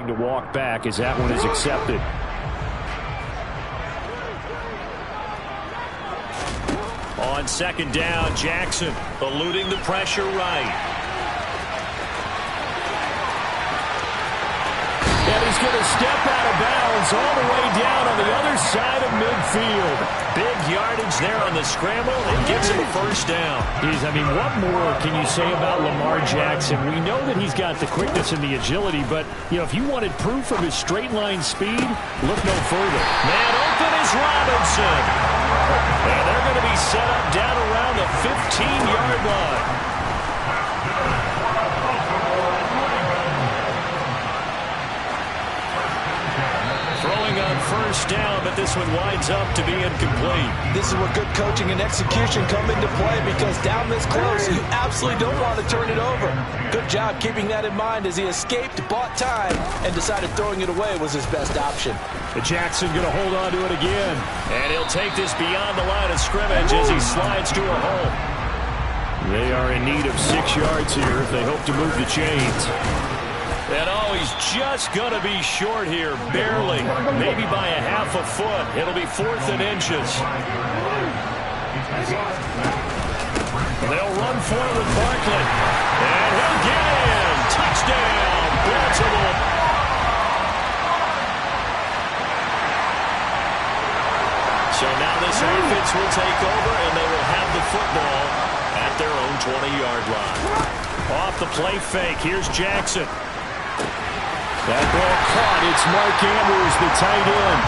To walk back as that one is accepted. On second down, Jackson eluding the pressure right. And he's going to step out of bounds all the way down on the other side of midfield. Big yardage there on the scramble. It gets him a first down. I mean, what more can you say about Lamar Jackson? We know that he's got the quickness and the agility, but, you know, if you wanted proof of his straight line speed, look no further. Man open is Robinson. And they're going to be set up down around the 15-yard line. On first down, but this one winds up to be incomplete. This is where good coaching and execution come into play, because down this close, you absolutely don't want to turn it over. Good job keeping that in mind as he escaped, bought time, and decided throwing it away was his best option. Jackson going to hold on to it again. And he'll take this beyond the line of scrimmage as he slides to a hole. They are in need of 6 yards here if they hope to move the chains. And oh, he's just going to be short here, barely, maybe by a half a foot. It'll be 4th and inches. They'll run for it with Barkley. And he'll get in. Touchdown, Baltimore. So now this offense will take over, and they will have the football at their own 20-yard line. Off the play fake, here's Jackson. That ball caught. It's Mark Andrews, the tight end.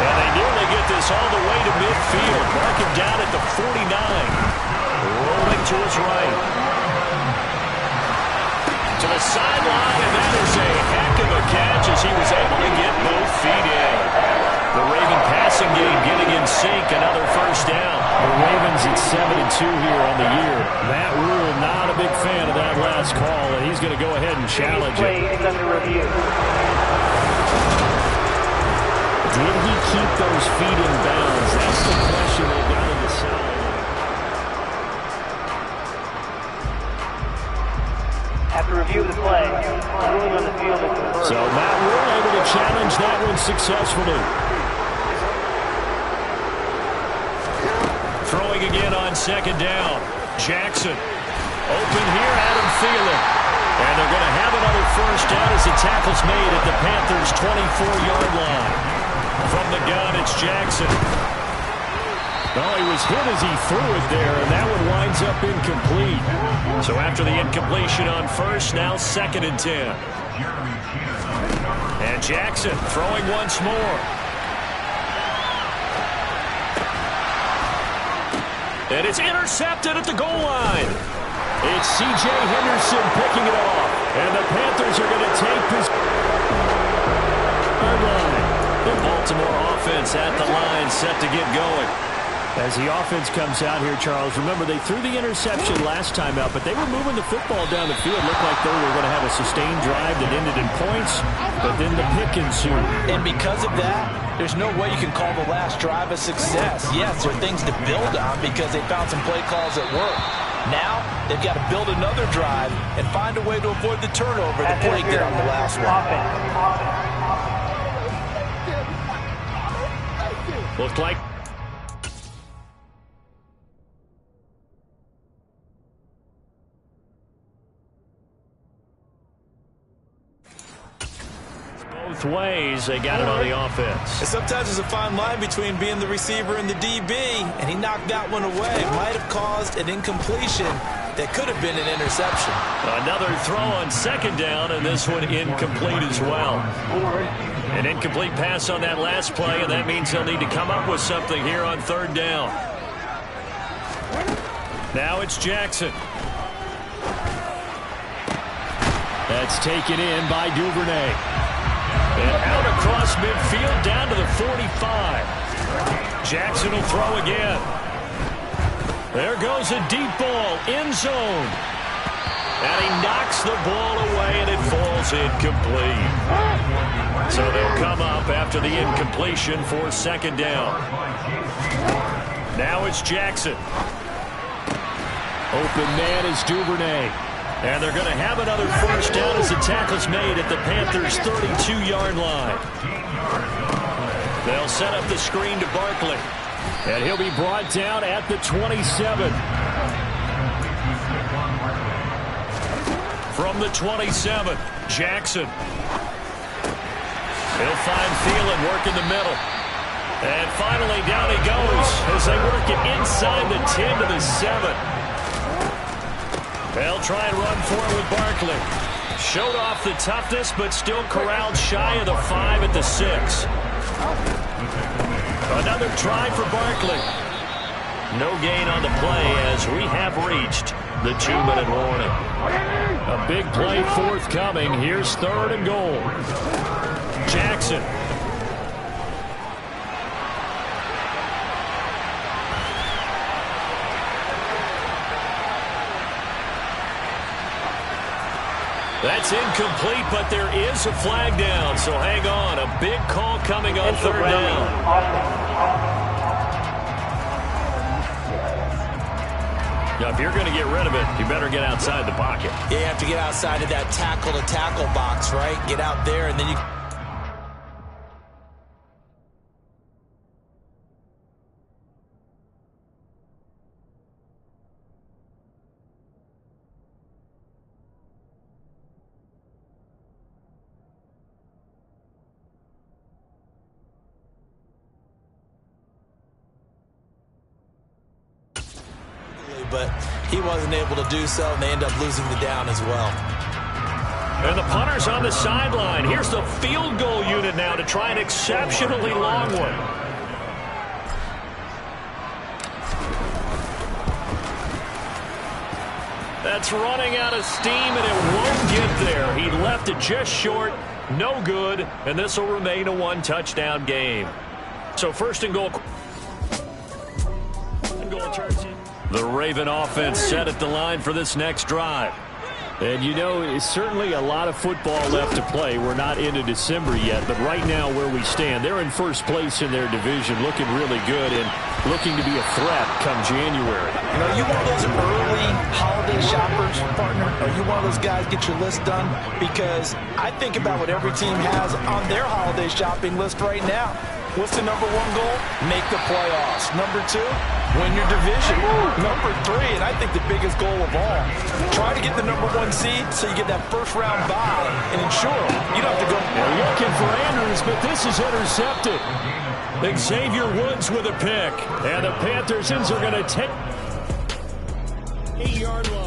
And they nearly get this all the way to midfield. Mark him down at the 49. Rolling to his right. To the sideline, and that is a heck of a catch as he was able to get both feet in. The Raven passing game getting in sync. Another first down. The Ravens at 7-2 here on the year. Matt Rule not a big fan of that last call, and he's going to go ahead and challenge it. Is under review. Did he keep those feet in bounds? That's the question they've got to decide. After review of the play, ruling on the field is confirmed. So Matt Rule able to challenge that one successfully. Throwing again on second down. Jackson. Open here, Adam Thielen. And they're going to have another first down as the tackle's made at the Panthers' 24-yard line. From the gun, it's Jackson. Well, he was hit as he threw it there, and that one winds up incomplete. So after the incompletion on first, now 2nd and 10. And Jackson throwing once more. And it's intercepted at the goal line. It's C.J. Henderson picking it off. And the Panthers are going to take this line. The Baltimore offense at the line, set to get going. As the offense comes out here, Charles, remember they threw the interception last time out, but they were moving the football down the field. Looked like they were going to have a sustained drive that ended in points, but then the pick ensued. And because of that, there's no way you can call the last drive a success. Yes, there are things to build on because they found some play calls that work. Now, they've got to build another drive and find a way to avoid the turnover that plagued it on the last one. Looked like both ways. They got it on the offense. And sometimes there's a fine line between being the receiver and the DB, and he knocked that one away. Might have caused an incompletion that could have been an interception. Another throw on second down, and this one incomplete as well. An incomplete pass on that last play, and that means they'll need to come up with something here on third down. Now it's Jackson. That's taken in by Duvernay. And out across midfield down to the 45. Jackson will throw again. There goes a deep ball, end zone. And he knocks the ball away, and it falls incomplete. So they'll come up after the incompletion for second down. Now it's Jackson. Open man is Duvernay. And they're going to have another first down as the tackle's made at the Panthers' 32-yard line. They'll set up the screen to Barkley. And he'll be brought down at the 27. From the 27, Jackson. He'll find Thielen working the middle. And finally down he goes as they work it inside the 10 to the 7. They'll try and run for it with Barkley. Showed off the toughness, but still corralled shy of the 5 at the 6. Another try for Barkley. No gain on the play as we have reached the 2-minute warning. A big play forthcoming. Here's 3rd and goal. Jackson. That's incomplete, but there is a flag down, so hang on. A big call coming on 3rd down. Now, if you're going to get rid of it, you better get outside the pocket. Yeah, you have to get outside of that tackle-to-tackle box, right? Get out there, and then you... But he wasn't able to do so, and they end up losing the down as well. And the punter's on the sideline. Here's the field goal unit now to try an exceptionally long one. That's running out of steam, and it won't get there. He left it just short. No good, and this will remain a 1-touchdown game. So 1st and goal. The Raven offense set at the line for this next drive. And, you know, it's certainly a lot of football left to play. We're not into December yet, but right now where we stand, they're in first place in their division, looking really good and looking to be a threat come January. You know, you one of those early holiday shoppers, partner? Are you one of those guys get your list done? Because I think about what every team has on their holiday shopping list right now. What's the number 1 goal? Make the playoffs. Number 2, win your division. Number 3, and I think the biggest goal of all, try to get the number 1 seed so you get that first-round bye and ensure you don't have to go. They're looking for Andrews, but this is intercepted. Xavier Woods with a pick. And the Panthersons are going to take 8-yard line.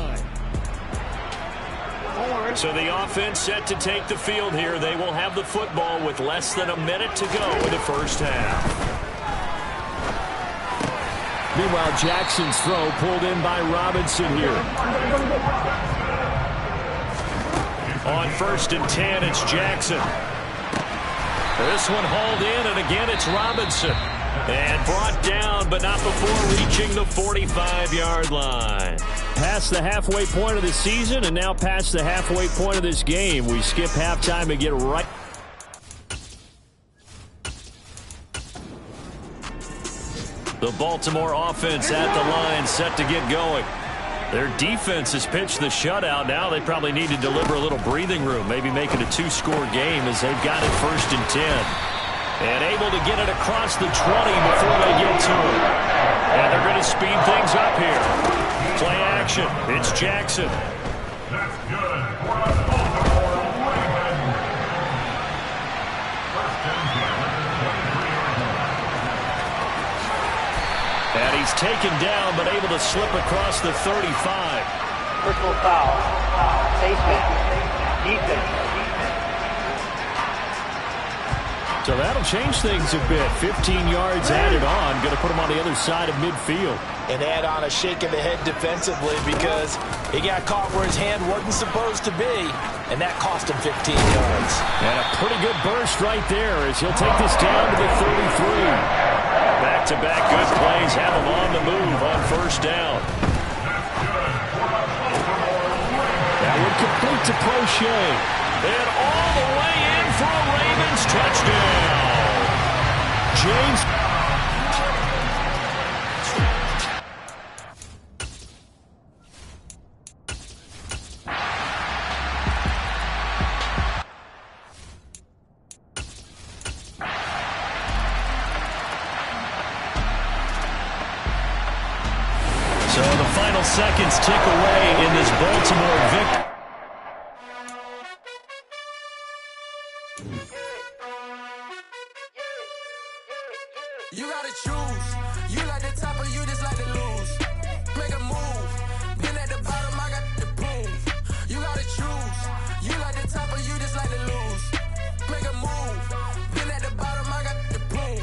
So the offense set to take the field here. They will have the football with less than a minute to go in the first half. Meanwhile, Jackson's throw pulled in by Robinson here. On 1st and 10, it's Jackson. This one hauled in, and again it's Robinson. And brought down, but not before reaching the 45-yard line. Past the halfway point of the season, and now past the halfway point of this game. We skip halftime and get right. The Baltimore offense at the line, set to get going. Their defense has pitched the shutout. Now they probably need to deliver a little breathing room, maybe make it a 2-score game as they've got it 1st and 10. And able to get it across the 20 before they get to it. And they're going to speed things up here. Play action. It's Jackson. That's good. And he's taken down, but able to slip across the 35. Personal foul. Safety. Defense. So that'll change things a bit. 15 yards added on. Going to put him on the other side of midfield. And add on a shake of the head defensively because he got caught where his hand wasn't supposed to be, and that cost him 15 yards. And a pretty good burst right there as he'll take this down to the 33. Back-to-back good plays have him on the move on 1st down. That would complete to Prochet. And all the way in for a Ravens touchdown. James. seconds tick away in this Baltimore victory. You gotta choose. You like the top or you just like to lose. Make a move. Been at the bottom, I got the proof. You gotta choose. You like the top or you just like to lose. Make a move. Been at the bottom, I got the proof.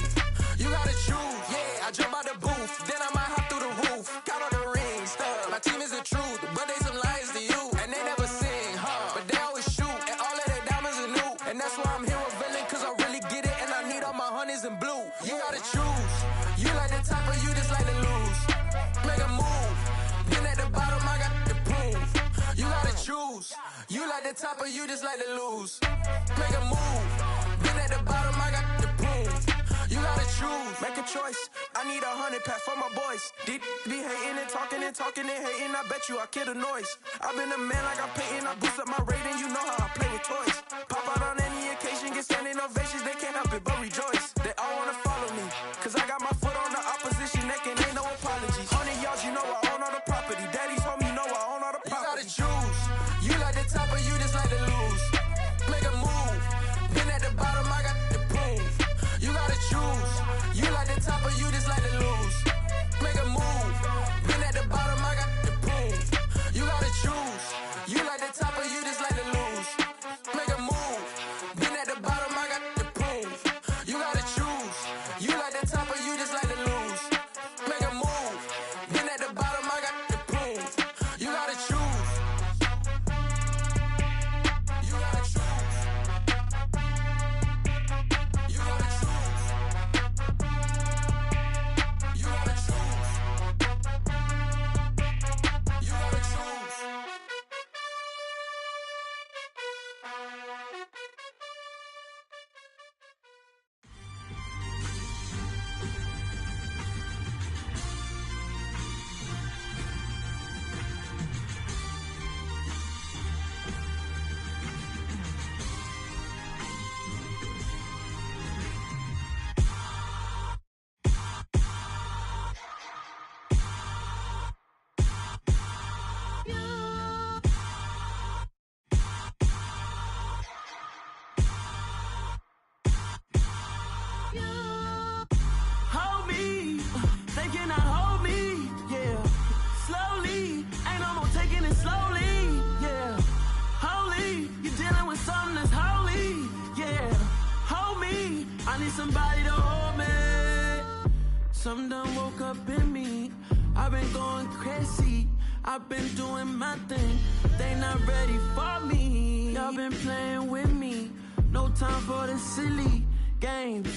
You gotta choose. Yeah, I jump out the booth. Then I might hop through the roof. Count on the rings. My team is the truth, but they some liars to you. And they never sing, but they always shoot. And all of their diamonds are new. And that's why I'm here revealing, cause I really get it. And I need all my honeys in blue. You gotta choose. You like the top or you just like to lose. Make a move. Been at the bottom, I got the proof. You gotta choose. You like the top or you just like to lose. Make a move. Been at the bottom, I got the proof. You gotta choose. Make a choice. I need 100 pack for my boys. Be hating and talking and talking and hating. I bet you I kill the noise. I've been a man like I'm Peyton. I boost up my rating. You know how I play with toys. Pop out on any occasion, get standing ovations. They can't help it but rejoice. They all wanna follow me, cause I got my foot on the opposition neck and ain't no apologies. 100 yards, you know I own all the property. Daddy's home, you know I own all the property. You gotta choose. You like the top or you just like to lose. Make a move. Been at the bottom, I got the proof. You gotta choose. You like the top or you just like to lose. Make a move. Been at the bottom, I got the proof. You gotta choose. You like the top or you just like to lose. Make a move. Been at the bottom, I got the proof. You gotta choose. You like the top or you just like to lose. Make a move. Been at the bottom, I got the proof. You gotta choose. You gotta choose. You gotta choose. You gotta choose. You gotta choose. Hold me, they cannot hold me, yeah. Slowly, ain't no more taking it slowly, yeah. Holy, you're dealing with something that's holy, yeah. Hold me, I need somebody to hold me. Something done woke up in me, I've been going crazy. I've been doing my thing, they not ready for me. Y'all been playing with me, no time for the silly games.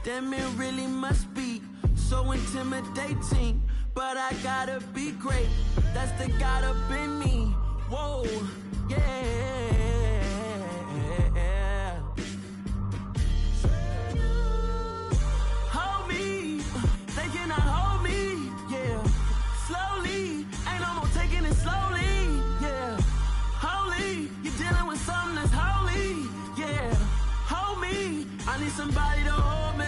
Damn, it really must be so intimidating, but I gotta be great. That's the God up in me. Whoa, yeah. Hold me, they cannot hold me, yeah. Slowly, ain't no more taking it slowly, yeah. Holy, you're dealing with something that's holy, yeah. Hold me, I need somebody to hold me.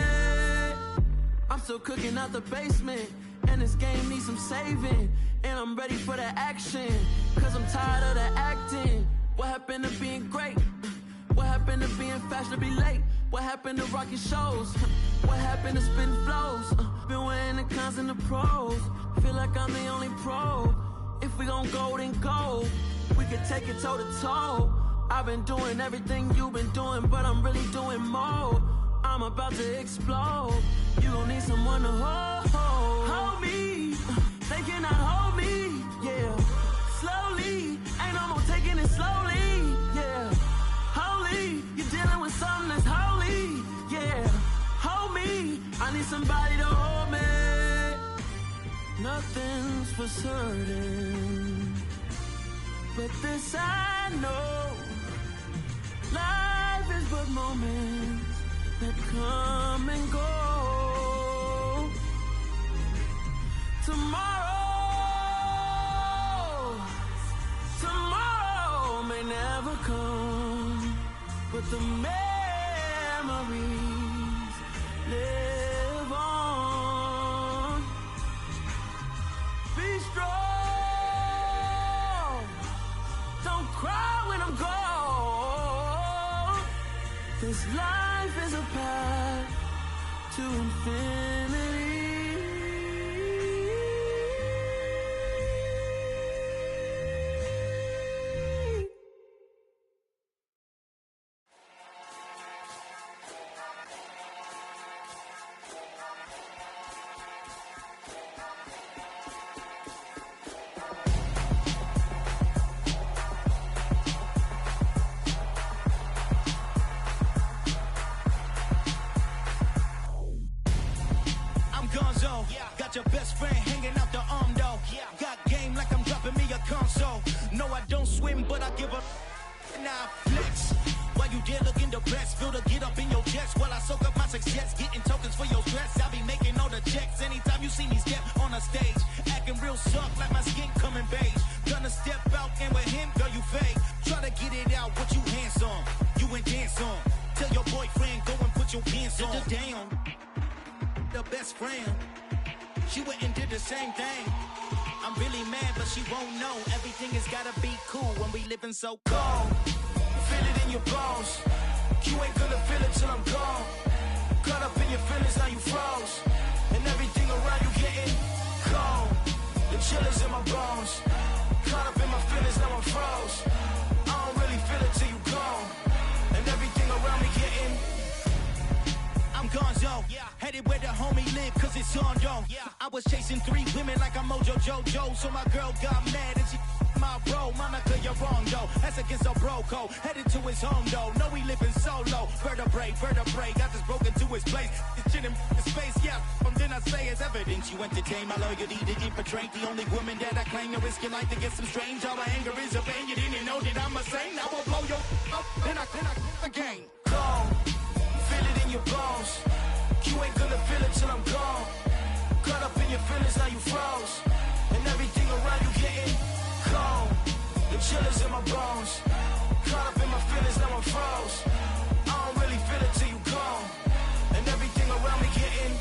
I'm still cooking out the basement, and this game needs some saving. And I'm ready for the action, cause I'm tired of the acting. What happened to being great? What happened to being fashionably late? What happened to rocking shows? What happened to spitting flows? Been wearing the cons and the pros. Feel like I'm the only pro. If we gon' go, then go. We could take it toe to toe. I've been doing everything you've been doing, but I'm really doing more. I'm about to explode. You gon' need someone to hold me. They cannot hold me, yeah. Slowly, ain't no more taking it slowly, yeah. Holy, you're dealing with something that's holy, yeah. Hold me, I need somebody to hold me. Nothing's for certain, but this I know. Life is but moments that come and go. Tomorrow may never come, but the memories live on. This life is a path to infinity. Got your best friend hanging out the arm though. Got game like I'm dropping me a console. No, I don't swim, but I give a now flex. While you there looking the best, feel the get up in your chest while I soak up my success, getting tokens for your stress. I'll be making all the checks anytime you see me step on a stage, acting real soft like my skin coming beige. Gonna step out and with him, girl, you fake. Try to get it out, what you hands on, you ain't dance on. Tell your boyfriend, go and put your pants on. Down, the best friend. She went and did the same thing. I'm really mad, but she won't know. Everything has gotta be cool when we living so cold. Feel it in your bones. You ain't gonna feel it till I'm gone. Caught up in your feelings, now you froze. And everything around you getting cold. The chill is in my bones. Caught up in my feelings, now I'm froze. I don't really feel it till you gone. And everything around me getting I'm gonzo, headed where the homie live, cause it's on, yo. I was chasing 3 women like I'm Mojo Jojo, so my girl got mad and she my bro. Monica, you're wrong, though. That's against our bro code. Headed to his home, though. No, he living solo. Vertebrae, got just broken to his place. It's chin in his face, yeah. Then I say it's evidence you entertain my loyalty to infiltrate. The only woman that I claim to risk your life to get some strange. All my anger is a pain. You didn't know that I'm a saint. I will blow your up, then I again. Go. Feel it in your bones. You ain't gonna feel it till I'm gone. Caught up in your feelings, now you froze. And everything around you getting cold. The chill is in my bones. Caught up in my feelings, now I'm froze. I don't really feel it till you gone. And everything around me getting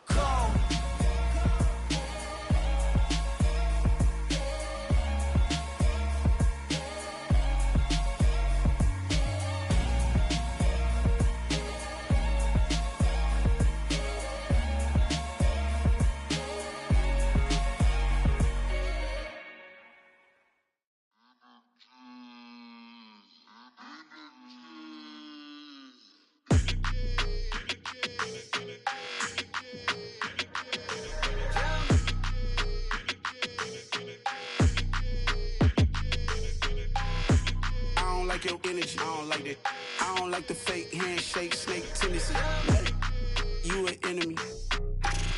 cold. Your energy, I don't like that. I don't like the fake handshake, snake tendency. You an enemy.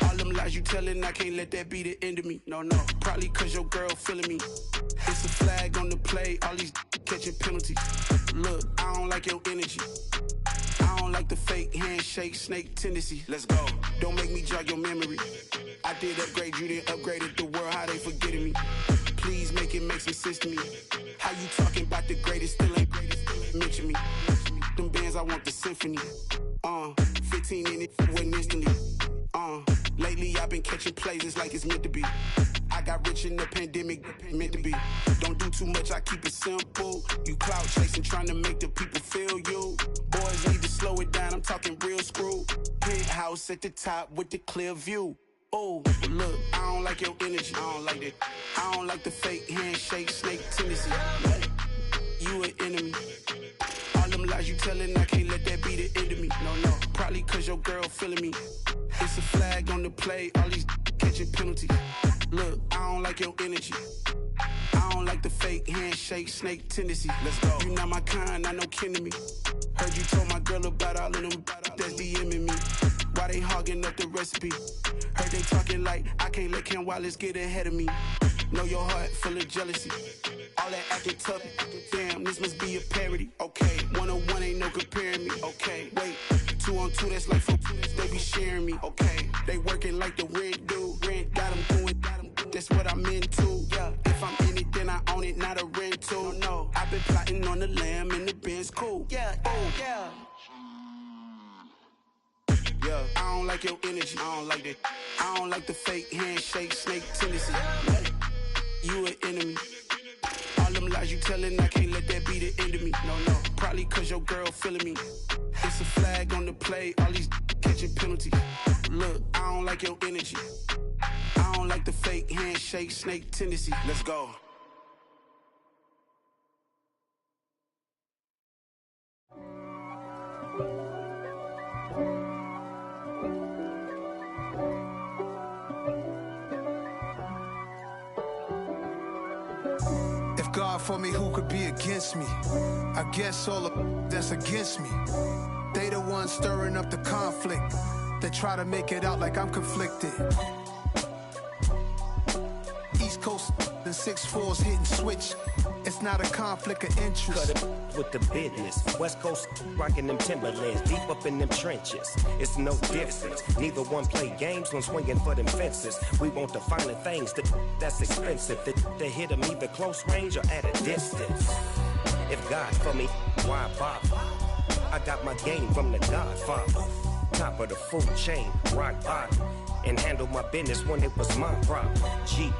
All them lies you telling, I can't let that be the end of me. No, probably cause your girl feeling me. It's a flag on the play, all these catching penalties. Look, I don't like your energy. I don't like the fake handshake, snake tendency. Let's go. Don't make me jog your memory. I did upgrade you, then upgraded the world, how they forgetting me. Please make it make some sense to me. How you talking about the greatest, still ain't mention me. Them bands, I want the symphony. 15 in it, went instantly. Lately I've been catching plays, it's like it's meant to be. I got rich in the pandemic, meant to be. Don't do too much, I keep it simple. You clout chasing, trying to make the people feel you. Boys need to slow it down, I'm talking real screw. Penthouse at the top with the clear view. Oh, look, I don't like your energy, I don't like that. I don't like the fake handshake, snake tendency. You an enemy. All them lies you telling, I can't let that be the end of me. No, probably cause your girl feeling me. It's a flag on the play, all these catching penalties. Look, I don't like your energy. I don't like the fake handshake, snake tendency. Let's go. You not my kind, not no kin to me. Heard you told my girl about all of them that's DMing me. Why they hogging up the recipe? Heard they talking like I can't let Ken Wallace get ahead of me. Know your heart full of jealousy. All that acting tough, damn, this must be a parody. Okay, 101 ain't no comparing me. Okay, wait, 2 on 2, that's like 4, they be sharing me. Okay, they working like the rent dude. Rent got them doing, that's what I'm into. Yeah, if I'm in it, then I own it, not a rental. No, I've been plotting on the lamb and the Benz cool. Yeah, oh, yeah. Yeah, I don't like your energy, I don't like that. I don't like the fake handshake, snake tendency. You an enemy. All them lies you telling, I can't let that be the end of me. No, no, probably cause your girl feeling me. It's a flag on the play, all these catching penalties. Look, I don't like your energy. I don't like the fake handshake, snake tendency. Let's go. If God for me, who could be against me? I guess all the that's against me. They the ones stirring up the conflict. They try to make it out like I'm conflicted. East Coast and 6'4's hitting switch. It's not a conflict of interest. Cut it with the business. West Coast rocking them Timberlands, deep up in them trenches. It's no difference. Neither one play games when swinging for them fences. We want the finer things that's expensive. That hit them either close range or at a distance. If God for me, why bother? I got my game from the Godfather. Top of the food chain, rock bottom. And handle my business when it was my problem. Jeep.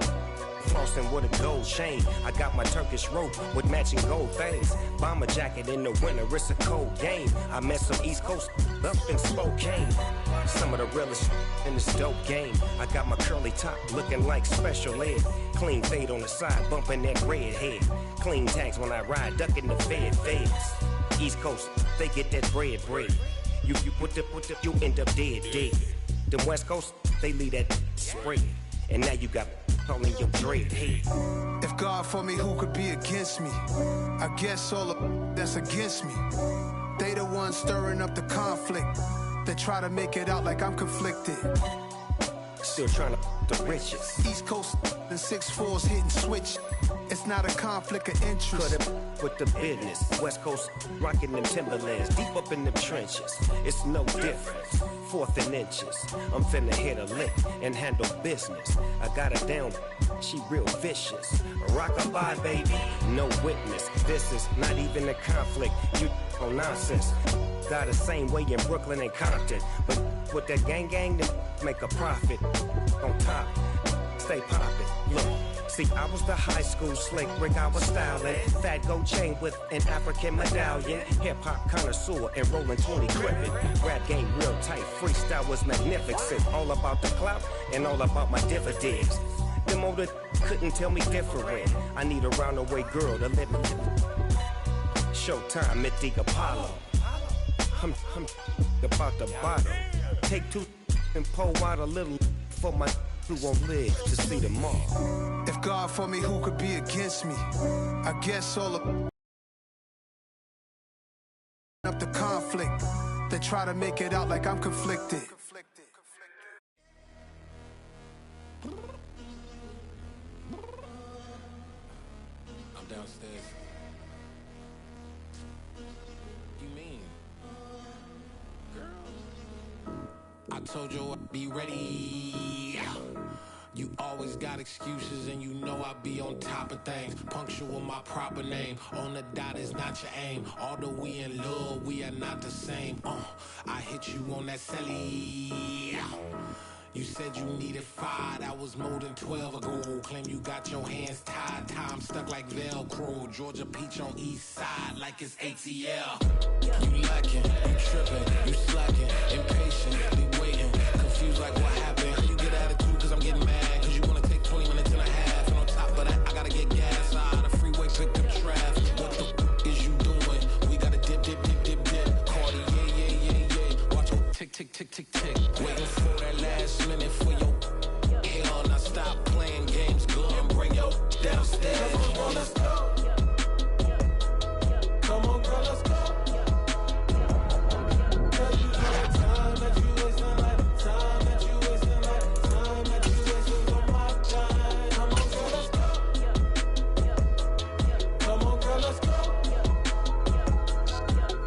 Flossing with a gold chain. I got my Turkish rope with matching gold things. Bomber jacket in the winter, it's a cold game. I met some East Coast up in Spokane. Some of the realest in this dope game. I got my curly top looking like special ed. Clean fade on the side, bumping that red head. Clean tags when I ride, ducking the feds. East Coast, they get that bread. You you end up dead. The West Coast, they leave that spread. And now you got calling your dread head. If God for me, who could be against me? I guess all the that's against me. They the ones stirring up the conflict. They try to make it out like I'm conflicted. Still trying to the riches. East Coast and 6'4's hitting switch. It's not a conflict of interest. Cut it with the business. West Coast rocking them Timberlands, deep up in them trenches. It's no difference. 4th and inches. I'm finna hit a lick and handle business. I got her down, she real vicious. Rock-a-bye, baby, no witness. This is not even a conflict. You on nonsense. Got the same way in Brooklyn and Compton. But with that gang, then make a profit. On top, stay poppin'. Look. See, I was the high school slick Rick, I was styling. Fat gold chain with an African medallion. Hip-hop connoisseur and rolling 20 gripping. Rap game real tight, freestyle was magnificent. All about the clout and all about my dividends. Them older couldn't tell me different. I need a roundaway girl to let me. Showtime at the Apollo. I'm about the bottle. Take 2 and pour out a little for my who won't live to see tomorrow. If God for me, who could be against me? I guess all the up the conflict. They try to make it out like I'm conflicted. I'm downstairs. You mean? Girl, I told you I'd be ready. You always got excuses and you know I be on top of things. Punctual my proper name. On the dot is not your aim. Although we in love, we are not the same. I hit you on that celly. You said you needed 5, that was more than 12 ago. Claim you got your hands tied, time stuck like Velcro. Georgia Peach on east side like it's ATL. You lacking, you tripping, you slacking, impatient, be waiting, confused like what happened. How you get attitude cause I'm getting mad, cause you wanna take 20 minutes and a half. And on top of that, I gotta get gas out of the freeway, pick up traffic. What the is you doing? We gotta dip. Cardi, yeah. Watch your tick. Waiting for that last minute for your hell. Now stop playing games, go and bring your downstairs. Come on, let's go. Come on, girl, let's go. Tell you the time that you wasting, like time that you wasting, like time that you wasting on my time. Come on, girl, let's go. Come on, girl, let's go.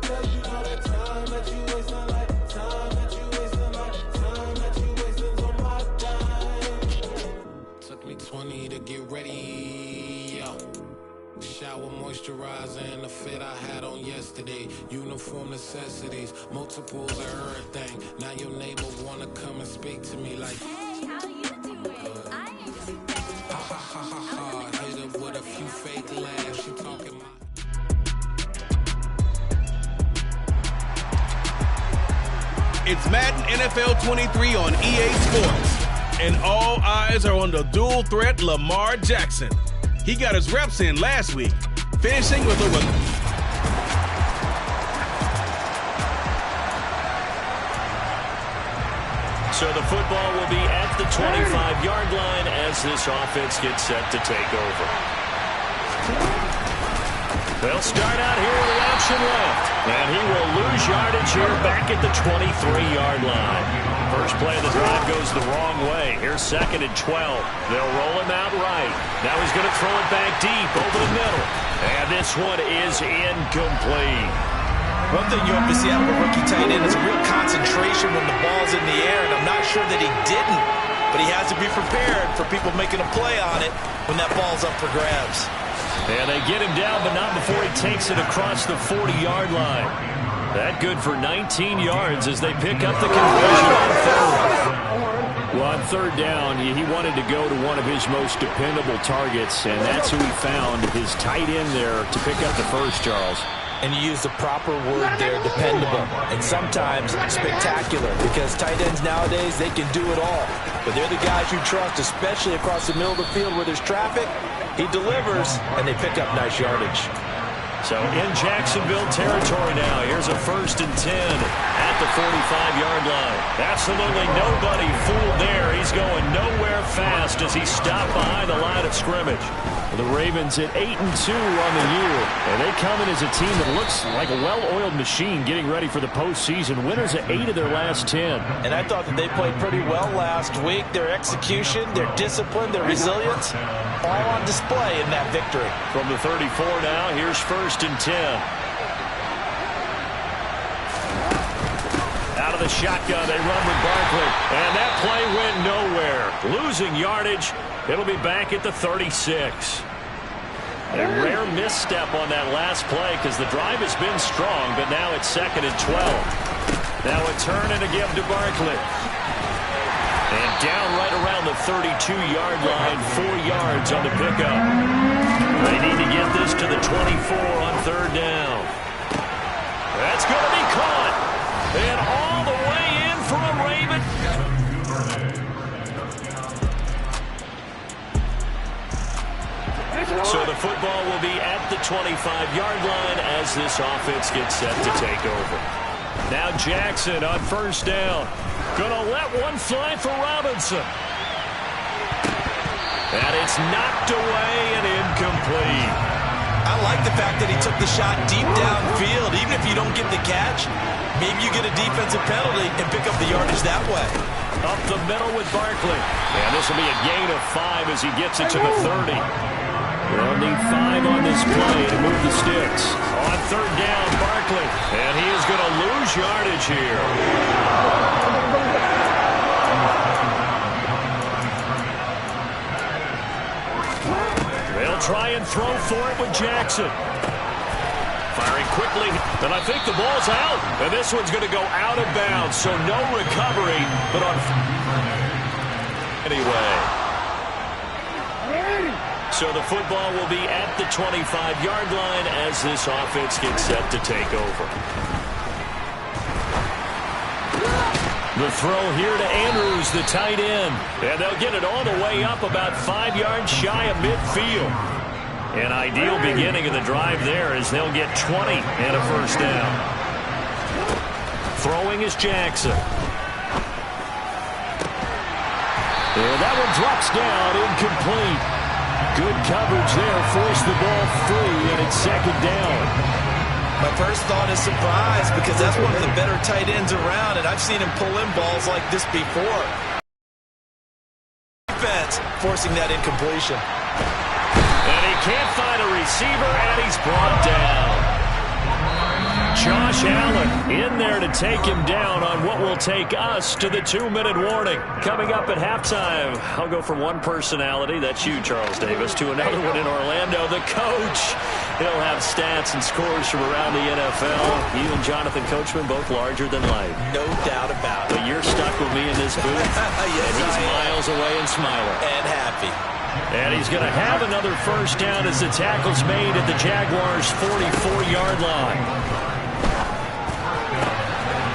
Tell you the time that you wasting, like time that you wasting, like time that you wasting on my time. Took me 20 to get ready. Yo. Shower moisturizer and the fit I had on yesterday. Uniform necessities, multiples of everything. Now your neighbor wanna come and speak to me like, hey, how you doing? I am doing ha. Hit her with a few fake laughs. She It's Madden NFL 23 on EA Sports. And all eyes are on the dual threat Lamar Jackson. He got his reps in last week, finishing with over... So the football will be at the 25-yard line as this offense gets set to take over. They'll start out here with the option left. And he will lose yardage here back at the 23-yard line. First play of the drive goes the wrong way. Here's 2nd and 12. They'll roll him out right. Now he's going to throw it back deep over the middle. And this one is incomplete. One thing you hope to see out of a rookie tight end is a real concentration when the ball's in the air, and I'm not sure that he didn't, but he has to be prepared for people making a play on it when that ball's up for grabs. And they get him down, but not before he takes it across the 40-yard line. That good for 19 yards as they pick up the conversion on third. Well, on third down, he wanted to go to one of his most dependable targets, and that's who he found, his tight end there, to pick up the first, Charles. And you use the proper word there, dependable, and sometimes spectacular, because tight ends nowadays, they can do it all. But they're the guys you trust, especially across the middle of the field where there's traffic. He delivers, and they pick up nice yardage. So in Jacksonville territory now, here's a 1st and 10 at the 45-yard line. Absolutely nobody fooled there. He's going nowhere fast as he stopped behind the line of scrimmage. The Ravens at 8-2 on the year, and they come in as a team that looks like a well-oiled machine getting ready for the postseason. Winners at 8 of their last 10. And I thought that they played pretty well last week. Their execution, their discipline, their resilience, all on display in that victory. From the 34 now, here's 1st and 10. Out of the shotgun, they run with Barkley, and that play went nowhere. Losing yardage. It'll be back at the 36. A rare misstep on that last play because the drive has been strong, but now it's 2nd and 12. Now a turn and a give to Barkley. And down right around the 32-yard line, 4 yards on the pickup. They need to get this to the 24 on third down. That's going to be caught. And all the way in for a Raven. So the football will be at the 25-yard line as this offense gets set to take over. Now Jackson on 1st down. Gonna let one fly for Robinson. And it's knocked away and incomplete. I like the fact that he took the shot deep downfield. Even if you don't get the catch, maybe you get a defensive penalty and pick up the yardage that way. Up the middle with Barkley. And this will be a gain of 5 as he gets it to the 30. They'll need 5 on this play to move the sticks. On third down, Barkley. And he is going to lose yardage here. They'll try and throw for it with Jackson. Firing quickly, and I think the ball's out. And this one's going to go out of bounds, so no recovery, but on... Anyway. So the football will be at the 25-yard line as this offense gets set to take over. The throw here to Andrews, the tight end. And they'll get it all the way up about 5 yards shy of midfield. An ideal beginning of the drive there as they'll get 20 and a 1st down. Throwing is Jackson. And that one drops down, incomplete. Good coverage there, forced the ball free, and it's 2nd down. My first thought is surprise because that's one of the better tight ends around, and I've seen him pull in balls like this before. Defense forcing that incompletion. And he can't find a receiver, and he's brought down. Josh Allen in there to take him down on what will take us to the 2-minute warning. Coming up at halftime, I'll go from one personality, that's you, Charles Davis, to another one in Orlando, the coach. He'll have stats and scores from around the NFL. You and Jonathan Coachman, both larger than life. No doubt about it. But you're stuck with me in this booth, yes, and he's miles away and smiling. And happy. And he's going to have another 1st down as the tackle's made at the Jaguars' 44-yard line.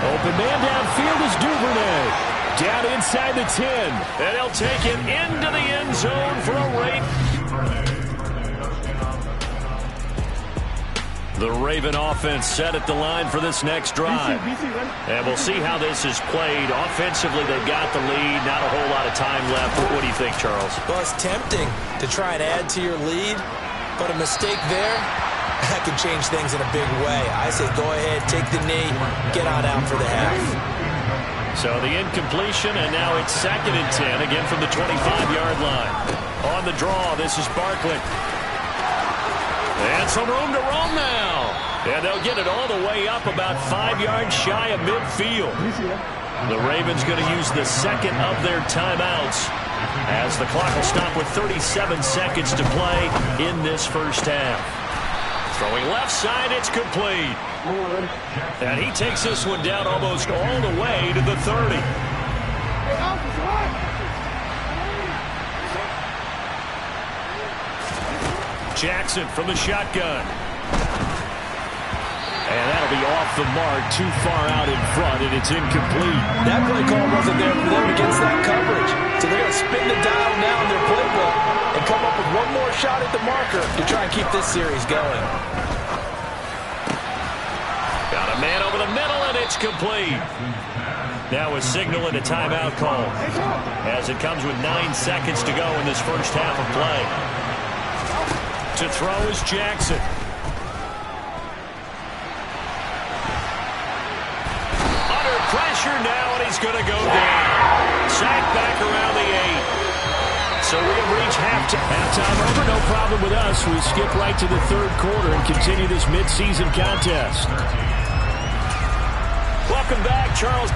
Open man downfield is Duvernay. Down inside the 10. And he'll take it into the end zone for a rate. The Raven offense set at the line for this next drive. And we'll see how this is played. Offensively, they've got the lead. Not a whole lot of time left. What do you think, Charles? Well, it's tempting to try and add to your lead, but a mistake there, that can change things in a big way. I say go ahead, take the knee, get on out for the half. So the incompletion, and now it's 2nd and 10, again from the 25-yard line. On the draw, this is Barkley. And some room to roam now. And they'll get it all the way up about 5 yards shy of midfield. The Ravens going to use the second of their timeouts as the clock will stop with 37 seconds to play in this first half. Throwing left side, it's complete. And he takes this one down almost all the way to the 30. Jackson from the shotgun. And that'll be off the mark, too far out in front, and it's incomplete. That play call wasn't there for them against that coverage. So they're going to spin the dial now in their playbook and come up with one more shot at the marker to try and keep this series going. Got a man over the middle, and it's complete. Now a signal and a timeout call as it comes with 9 seconds to go in this first half of play. To throw is Jackson. Under pressure now, and he's going to go down. Sacked back around the 8. So we have reached halftime over. No problem with us. We skip right to the third quarter and continue this midseason contest. Welcome back, Charles.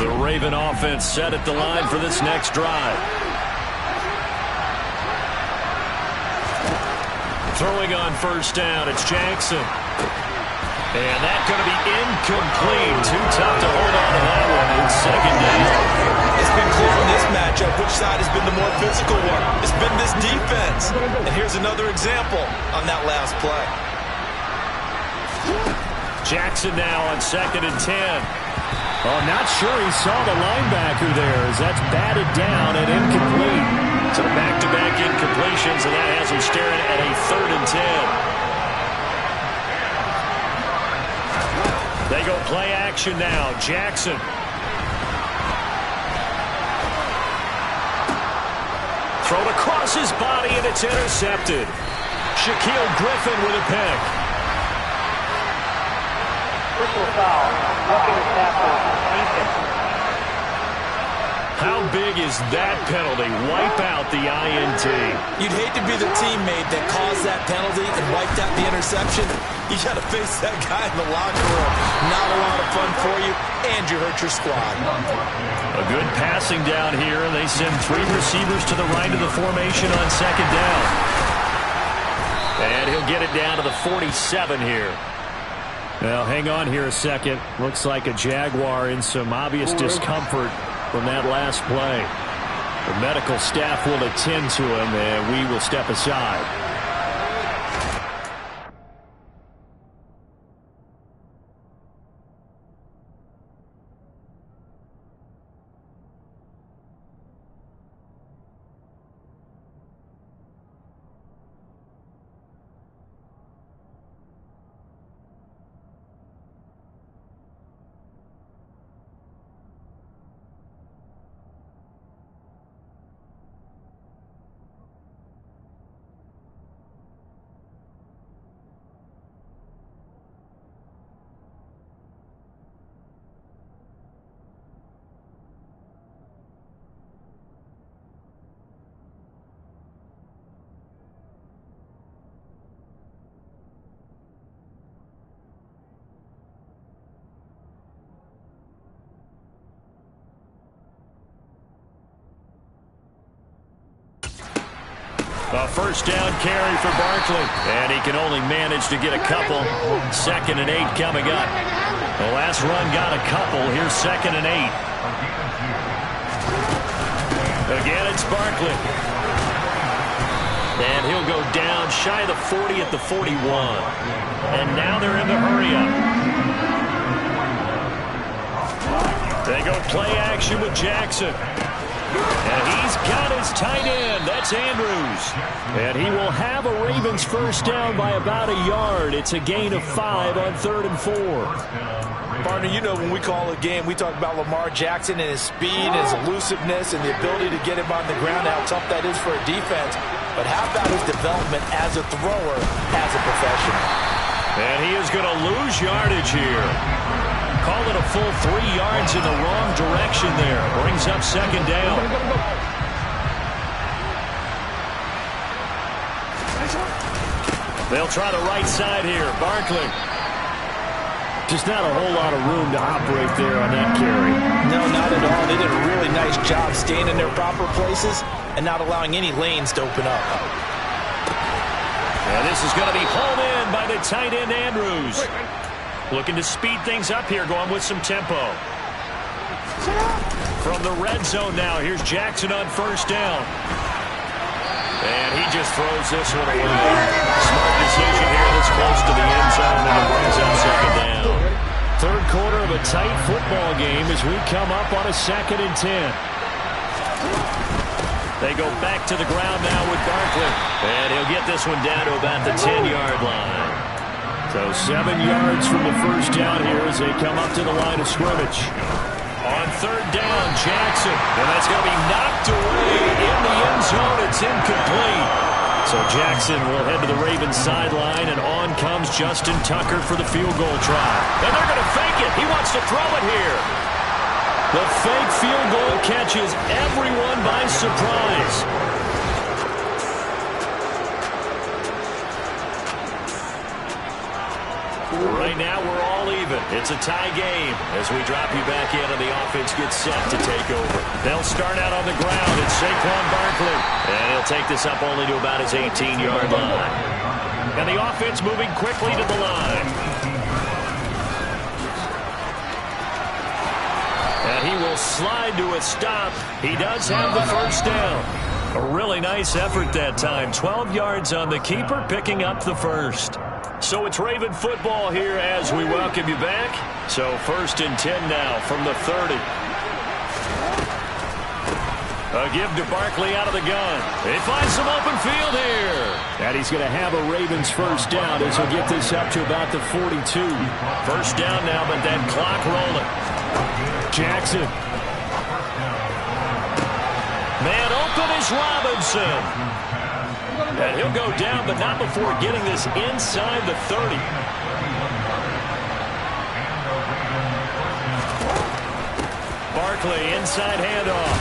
The Raven offense set at the line for this next drive. Throwing on first down, it's Jackson. And that's going to be incomplete. Too tough to hold on to that one. It's 2nd down. It's been clear in this matchup which side has been the more physical one. It's been this defense. And here's another example on that last play. Jackson now on 2nd and 10. Oh, not sure he saw the linebacker there as that's batted down and incomplete. So back-to-back incompletions, and that has him staring at a 3rd and 10. They go play action now. Jackson. Thrown across his body, and it's intercepted. Shaquille Griffin with a pick. Personal foul. Roughing the tackle. Defense. How big is that penalty? Wipe out the INT. You'd hate to be the teammate that caused that penalty and wiped out the interception. You got to face that guy in the locker room. Not a lot of fun for you, and you hurt your squad. A good passing down here. They send 3 receivers to the right of the formation on 2nd down. And he'll get it down to the 47 here. Well, hang on here a second. Looks like a Jaguar in some obvious discomfort from that last play. The medical staff will attend to him, and we will step aside. A first down carry for Barkley. And he can only manage to get a couple. 2nd and 8 coming up. The last run got a couple. Here's 2nd and 8. Again, it's Barkley. And he'll go down shy of the 40 at the 41. And now they're in the hurry-up. They go play action with Jackson. And he's got his tight end. That's Andrews. And he will have a Ravens first down by about a yard. It's a gain of 5 on 3rd and 4. Partner, you know when we call a game, we talk about Lamar Jackson and his speed and his elusiveness and the ability to get him on the ground, how tough that is for a defense. But how about his development as a thrower, as a professional? And he is going to lose yardage here. Call it a full 3 yards in the wrong direction there. Brings up 2nd down. They'll try the right side here. Barkley. Just not a whole lot of room to operate there on that carry. No, not at all. They did a really nice job staying in their proper places and not allowing any lanes to open up. And this is going to be hauled in by the tight end, Andrews. Looking to speed things up here, going with some tempo. From the red zone now, here's Jackson on 1st down. And he just throws this one away. Smart decision here that's close to the end zone, and it brings up 2nd down. 3rd quarter of a tight football game as we come up on a 2nd and 10. They go back to the ground now with Barkley. And he'll get this one down to about the 10-yard line. So 7 yards from the first down here as they come up to the line of scrimmage. On 3rd down, Jackson. And that's going to be knocked away in the end zone. It's incomplete. So Jackson will head to the Ravens sideline, and on comes Justin Tucker for the field goal try. And they're going to fake it. He wants to throw it here. The fake field goal catches everyone by surprise. Right now, we're all even. It's a tie game as we drop you back in and the offense gets set to take over. They'll start out on the ground. It's Saquon Barkley. And he'll take this up only to about his 18-yard line. And the offense moving quickly to the line. And he will slide to a stop. He does have the first down. A really nice effort that time. 12 yards on the keeper, picking up the first. So it's Raven football here as we welcome you back. So 1st and 10 now from the 30. A give to Barkley out of the gun. He finds some open field here. And he's going to have a Ravens first down as he'll get this up to about the 42. First down now, but that clock rolling. Jackson. Man open is Robinson. And he'll go down, but not before getting this inside the 30. Barkley, inside handoff.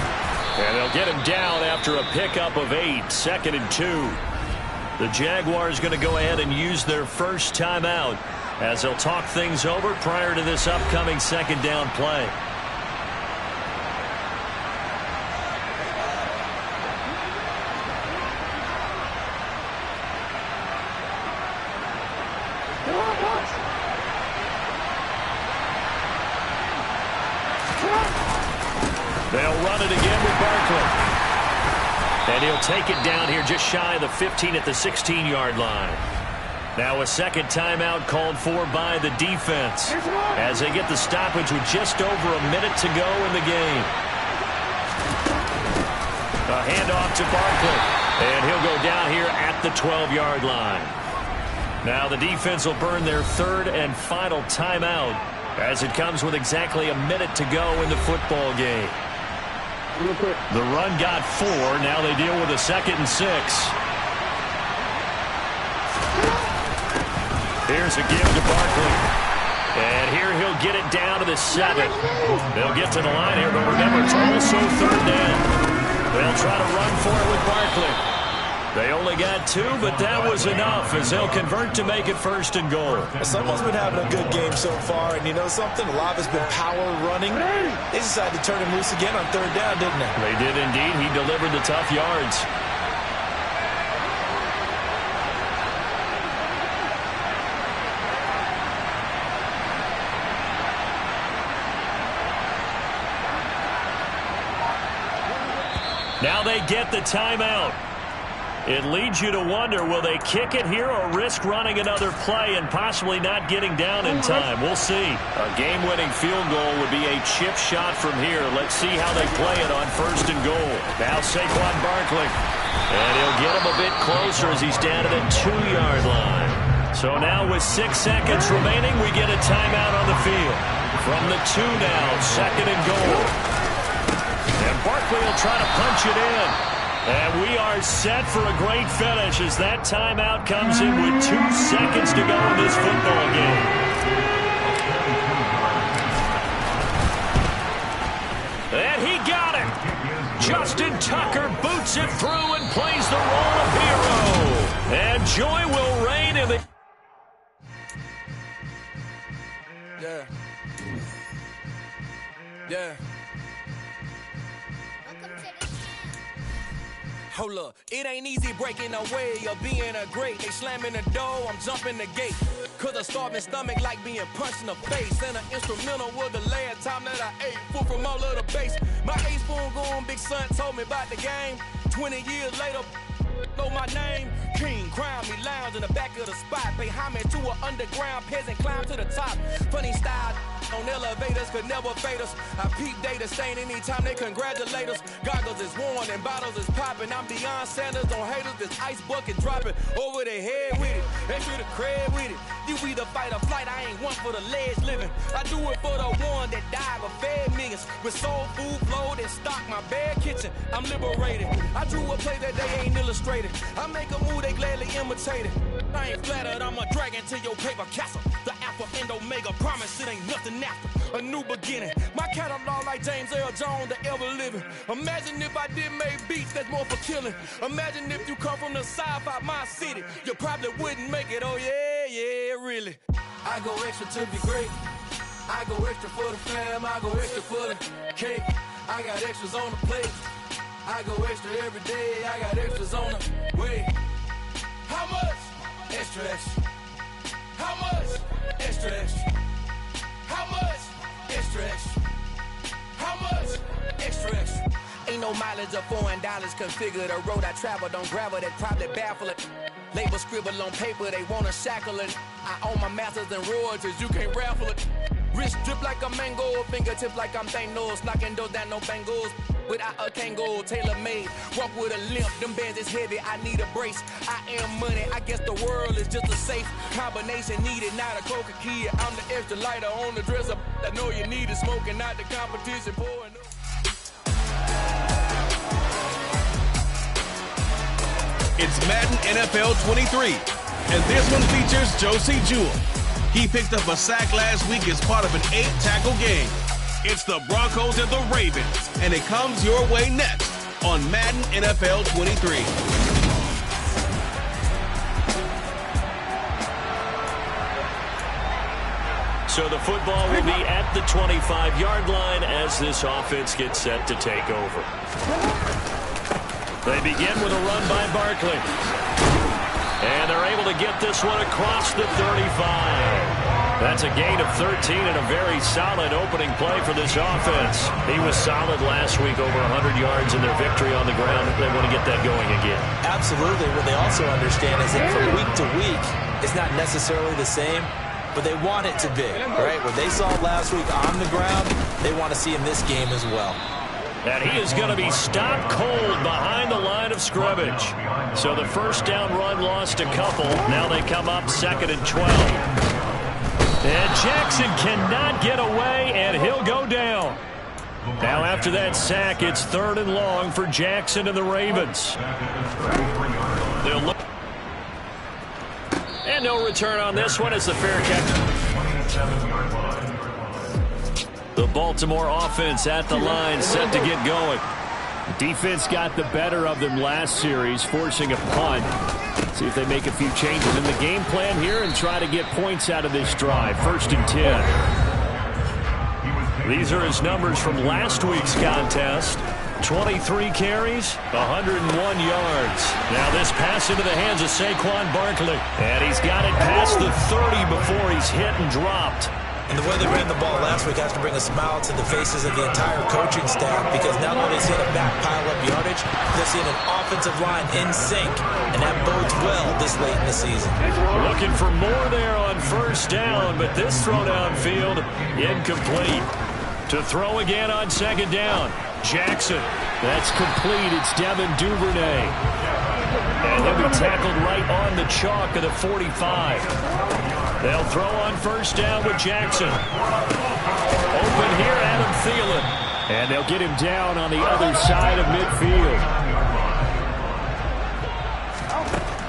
And they'll get him down after a pickup of 8, 2nd and 2. The Jaguars going to go ahead and use their first timeout as they'll talk things over prior to this upcoming 2nd down play. They'll run it again with Barkley. And he'll take it down here just shy of the 15 at the 16-yard line. Now a 2nd timeout called for by the defense as they get the stoppage with just over a minute to go in the game. A handoff to Barkley. And he'll go down here at the 12-yard line. Now the defense will burn their 3rd and final timeout as it comes with exactly a minute to go in the football game. The run got 4. Now they deal with a 2nd and 6. Here's a give to Barkley. And here he'll get it down to the 7. They'll get to the line here, but remember, it's also 3rd down. They'll try to run for it with Barkley. They only got 2, but that was enough as they'll convert to make it 1st and goal. Someone's been having a good game so far, and you know something? A lot has been power running. They decided to turn him loose again on 3rd down, didn't they? They did indeed. He delivered the tough yards. Now they get the timeout. It leads you to wonder, will they kick it here or risk running another play and possibly not getting down in time? We'll see. A game-winning field goal would be a chip shot from here. Let's see how they play it on 1st and goal. Now Saquon Barkley. And he'll get him a bit closer as he's down to the 2-yard line. So now with 6 seconds remaining, we get a timeout on the field. From the 2 now, 2nd and goal. And Barkley will try to punch it in. And we are set for a great finish as that timeout comes in with 2 seconds to go in this football game. And he got it. Justin Tucker boots it through and plays the role of hero. And joy will reign in the... Yeah. Yeah. Hold up, it ain't easy breaking away or being a great. They slamming the door, I'm jumping the gate. Cause a starving stomach like being punched in the face. And an instrumental was the last time that I ate food from all of the base. My A-spoon going, big son told me about the game. 20 years later, know my name. King, crown me, lounge in the back of the spot. Pay homage to an underground peasant, climb to the top. Funny style on elevators could never fade us. I peep data stain anytime they congratulate us. Goggles is worn and bottles is popping. I'm Deion Sanders on haters, this ice bucket dropping over their head with it. Extra the cred with it. You either fight or flight, I ain't one for the ledge living. I do it for the one that died but fed millions. With soul food flowed and stock my bare kitchen. I'm liberated. I drew a play that they ain't illustrated. I make a move, they gladly imitate it. I ain't flattered, I'm a dragon to your paper castle. The alpha and omega, promise it ain't nothing after. A new beginning. My catalog like James Earl Jones, the ever living. Imagine if I did make beats that's more for killing. Imagine if you come from the sci-fi, my city. You probably wouldn't make it, oh yeah, yeah, really. I go extra to be great. I go extra for the fam, I go extra for the cake. I got extras on the plate. I go extra every day, I got extras on the way. How much? Extra, extra. How much? Extra, extra. How much? Extra, extra. How much? Extra, extra. Ain't no mileage of $4 configure the road I travel. Don't gravel that probably baffle it. Label scribble on paper, they wanna shackle it. I own my masters and royalties, you can't raffle it. Wrist drip like a mango, fingertips like I'm Thanos. Knocking doors down, no bangles. Without a Kango, tailor-made. Walk with a limp, them bands is heavy, I need a brace. I am money, I guess the world is just a safe combination needed, not a coca key. I'm the extra lighter on the dresser. I know you need it, smoking, not the competition pouring up. It's Madden NFL 23, and this one features Josie Jewell. He picked up a sack last week as part of an 8-tackle game. It's the Broncos and the Ravens, and it comes your way next on Madden NFL 23. So the football will be at the 25-yard line as this offense gets set to take over. They begin with a run by Barkley. And they're able to get this one across the 35. That's a gain of 13 and a very solid opening play for this offense. He was solid last week, over 100 yards in their victory on the ground. They want to get that going again. Absolutely. What they also understand is that from week to week, it's not necessarily the same, but they want it to be, right? What they saw last week on the ground, they want to see in this game as well. And he is going to be stopped cold behind the line of scrimmage. So the first down run lost a couple. Now they come up 2nd and 12. And Jackson cannot get away, and he'll go down. Now after that sack, it's 3rd and long for Jackson and the Ravens. They'll look. And no return on this one as the fair catch. The Baltimore offense at the line, set to get going. Defense got the better of them last series, forcing a punt. See if they make a few changes in the game plan here and try to get points out of this drive. 1st and 10. These are his numbers from last week's contest. 23 carries, 101 yards. Now this pass into the hands of Saquon Barkley. And he's got it past the 30 before he's hit and dropped. And the way they ran the ball last week has to bring a smile to the faces of the entire coaching staff, because not only are they seeing a back pile up yardage, they're seeing an offensive line in sync, and that bodes well this late in the season. Looking for more there on first down, but this throw downfield incomplete. To throw again on second down, Jackson. That's complete. It's Devin Duvernay. And he'll be tackled right on the chalk of the 45. They'll throw on first down with Jackson. Open here, Adam Thielen. And they'll get him down on the other side of midfield.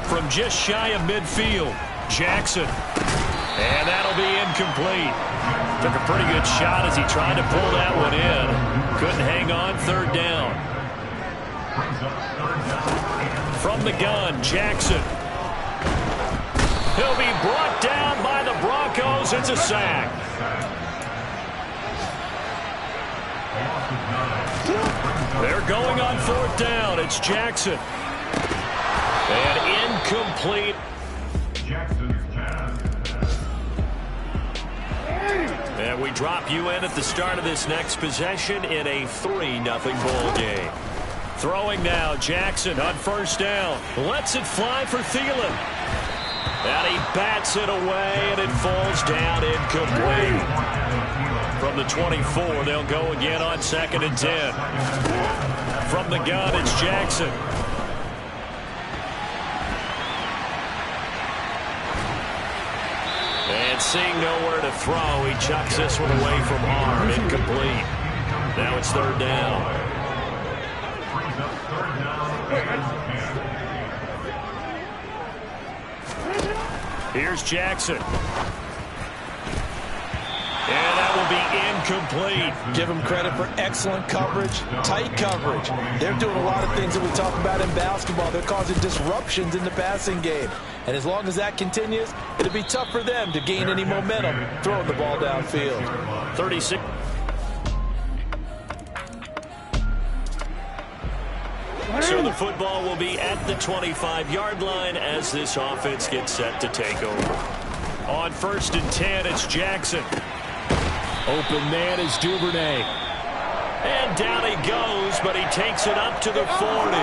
From just shy of midfield, Jackson. And that'll be incomplete. Took a pretty good shot as he tried to pull that one in. Couldn't hang on, third down. From the gun, Jackson. He'll be brought down by the Broncos. It's a sack. They're going on fourth down. It's Jackson. And incomplete. And we drop you in at the start of this next possession in a 3-0 ball game. Throwing now, Jackson on first down. Lets it fly for Thielen. And he bats it away, and it falls down incomplete. From the 24, they'll go again on 2nd and 10. From the gun, it's Jackson. And seeing nowhere to throw, he chucks this one away from arm. Incomplete. Now it's third down. Here's Jackson. And that will be incomplete. Give them credit for excellent coverage, tight coverage. They're doing a lot of things that we talk about in basketball. They're causing disruptions in the passing game. And as long as that continues, it'll be tough for them to gain any momentum throwing the ball downfield. 36. So the football will be at the 25-yard line as this offense gets set to take over. On 1st and 10, it's Jackson. Open man is Duvernay. And down he goes, but he takes it up to the 40.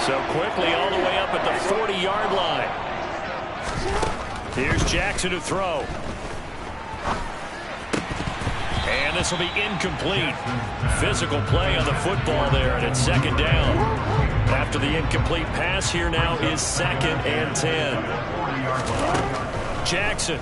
So quickly all the way up at the 40-yard line. Here's Jackson to throw. And this will be incomplete. Physical play on the football there, and it's 2nd down. After the incomplete pass, here now is 2nd and 10. Jackson.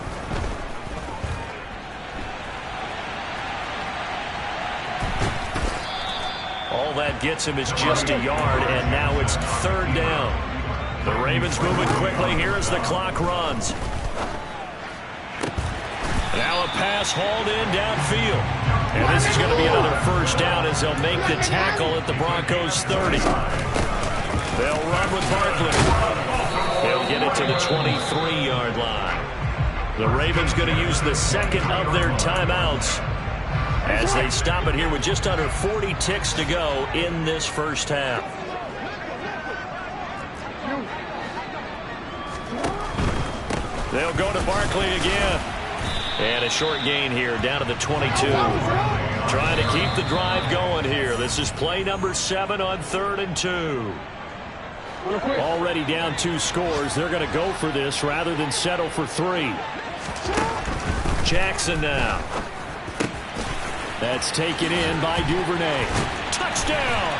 All that gets him is just a yard, and now it's 3rd down. The Ravens moving quickly here as the clock runs. Now a pass hauled in downfield. And this is going to be another first down as they'll make the tackle at the Broncos' 30. They'll run with Barkley. They'll get it to the 23-yard line. The Ravens going to use the 2nd of their timeouts as they stop it here with just under 40 ticks to go in this first half. They'll go to Barkley again. And a short gain here down to the 22. Trying to keep the drive going here. This is play number 7 on 3rd and 2. Already down 2 scores. They're going to go for this rather than settle for 3. Jackson now. That's taken in by Duvernay. Touchdown!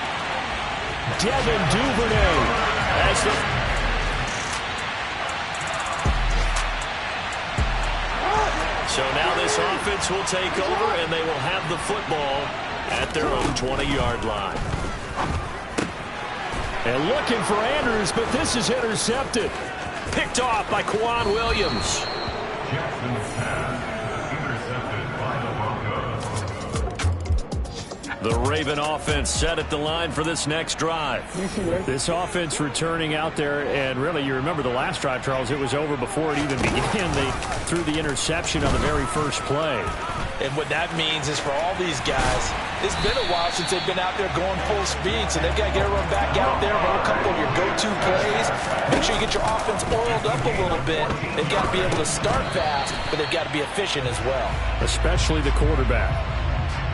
Devin Duvernay as the... So now this offense will take over, and they will have the football at their own 20-yard line. And looking for Andrews, but this is intercepted. Picked off by Quan Williams. Jackson's pass intercepted by the Broncos. The Raven offense set at the line for this next drive. This offense returning out there, and really, you remember the last drive, Charles, it was over before it even began. They threw the interception on the very first play. And what that means is for all these guys, it's been a while since they've been out there going full speed, so they've got to get everyone back out there, run a couple of your go-to plays. Make sure you get your offense oiled up a little bit. They've got to be able to start fast, but they've got to be efficient as well. Especially the quarterback.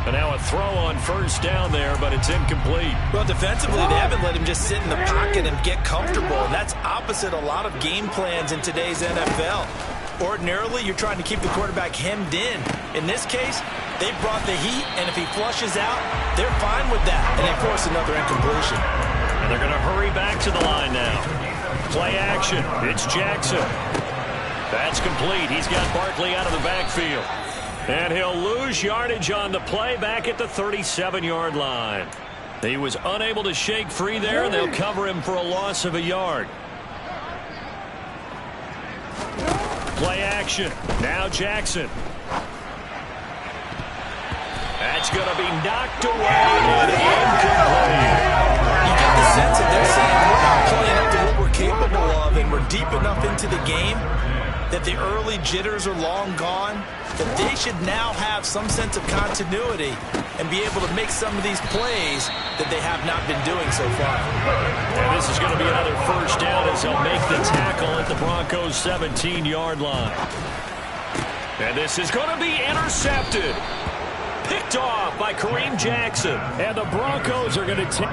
And now a throw on first down there, but it's incomplete. Well, defensively, they haven't let him just sit in the pocket and get comfortable. And that's opposite a lot of game plans in today's NFL. Ordinarily, you're trying to keep the quarterback hemmed in. In this case, they brought the heat, and if he flushes out, they're fine with that. And they force another incompletion. And they're going to hurry back to the line now. Play action. It's Jackson. That's complete. He's got Barkley out of the backfield. And he'll lose yardage on the play back at the 37-yard line. He was unable to shake free there, and they'll cover him for a loss of a yard. Play action. Now Jackson. That's going to be knocked away and incomplete. You get the sense that they're saying we're not playing up to what we're capable of, and we're deep enough into the game that the early jitters are long gone, that they should now have some sense of continuity and be able to make some of these plays that they have not been doing so far. And this is going to be another first down as they'll make the tackle at the Broncos' 17-yard line. And this is going to be intercepted. Picked off by Kareem Jackson. And the Broncos are going to take...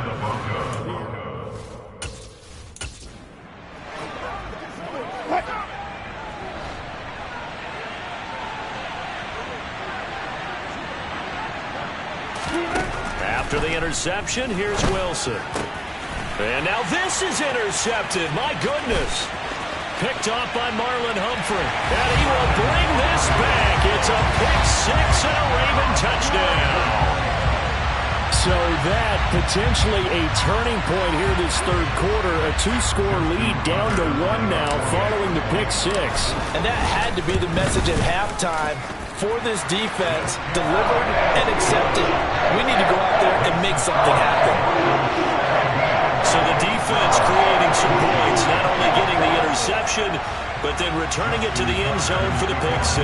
After the interception, here's Wilson. And now this is intercepted. My goodness. Picked off by Marlon Humphrey. And he will bring this back. It's a pick 6 and a Raven touchdown. So that potentially a turning point here this third quarter. A 2-score lead down to 1 now following the pick 6. And that had to be the message at halftime for this defense, delivered and accepted. We need to go out there and make something happen. So the defense creating some points, not only getting the interception, but then returning it to the end zone for the pick 6.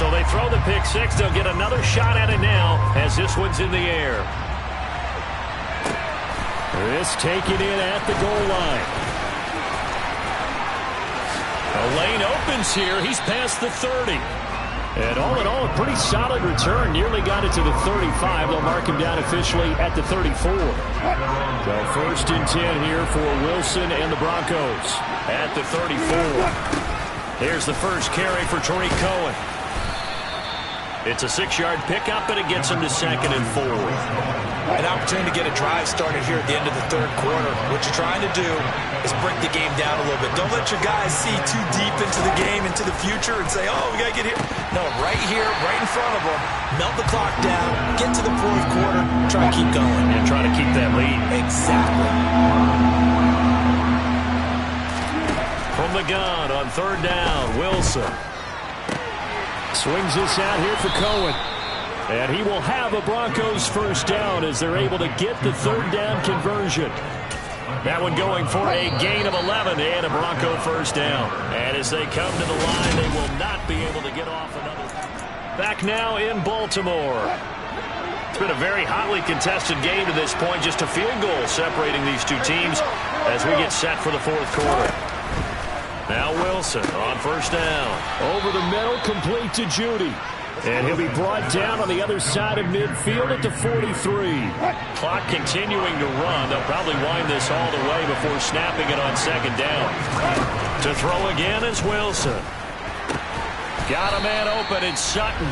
So they throw the pick 6. They'll get another shot at it now as this one's in the air. This taken in at the goal line. The lane opens here. He's past the 30. And all in all, a pretty solid return. Nearly got it to the 35. They'll mark him down officially at the 34. So first and 10 here for Wilson and the Broncos at the 34. Here's the first carry for Tariq Cohen. It's a 6-yard pickup, and it gets him to 2nd and 4. An opportunity to get a drive started here at the end of the third quarter. What you're trying to do is break the game down a little bit. Don't let your guys see too deep into the game, into the future, and say, oh, we got to get here. No, right here, right in front of them, melt the clock down, get to the fourth quarter, try to keep going. And try to keep that lead. Exactly. From the gun on third down, Wilson. Swings this out here for Cohen. And he will have a Broncos first down as they're able to get the third down conversion. That one going for a gain of 11 and a Bronco first down. And as they come to the line, they will not be able to get off another. Back now in Baltimore. It's been a very hotly contested game to this point. Just a field goal separating these two teams as we get set for the fourth quarter. Now Wilson on first down. Over the middle, complete to Judy. And he'll be brought down on the other side of midfield at the 43. Clock continuing to run. They'll probably wind this all the way before snapping it on second down. To throw again is Wilson. Got a man open, it's Sutton.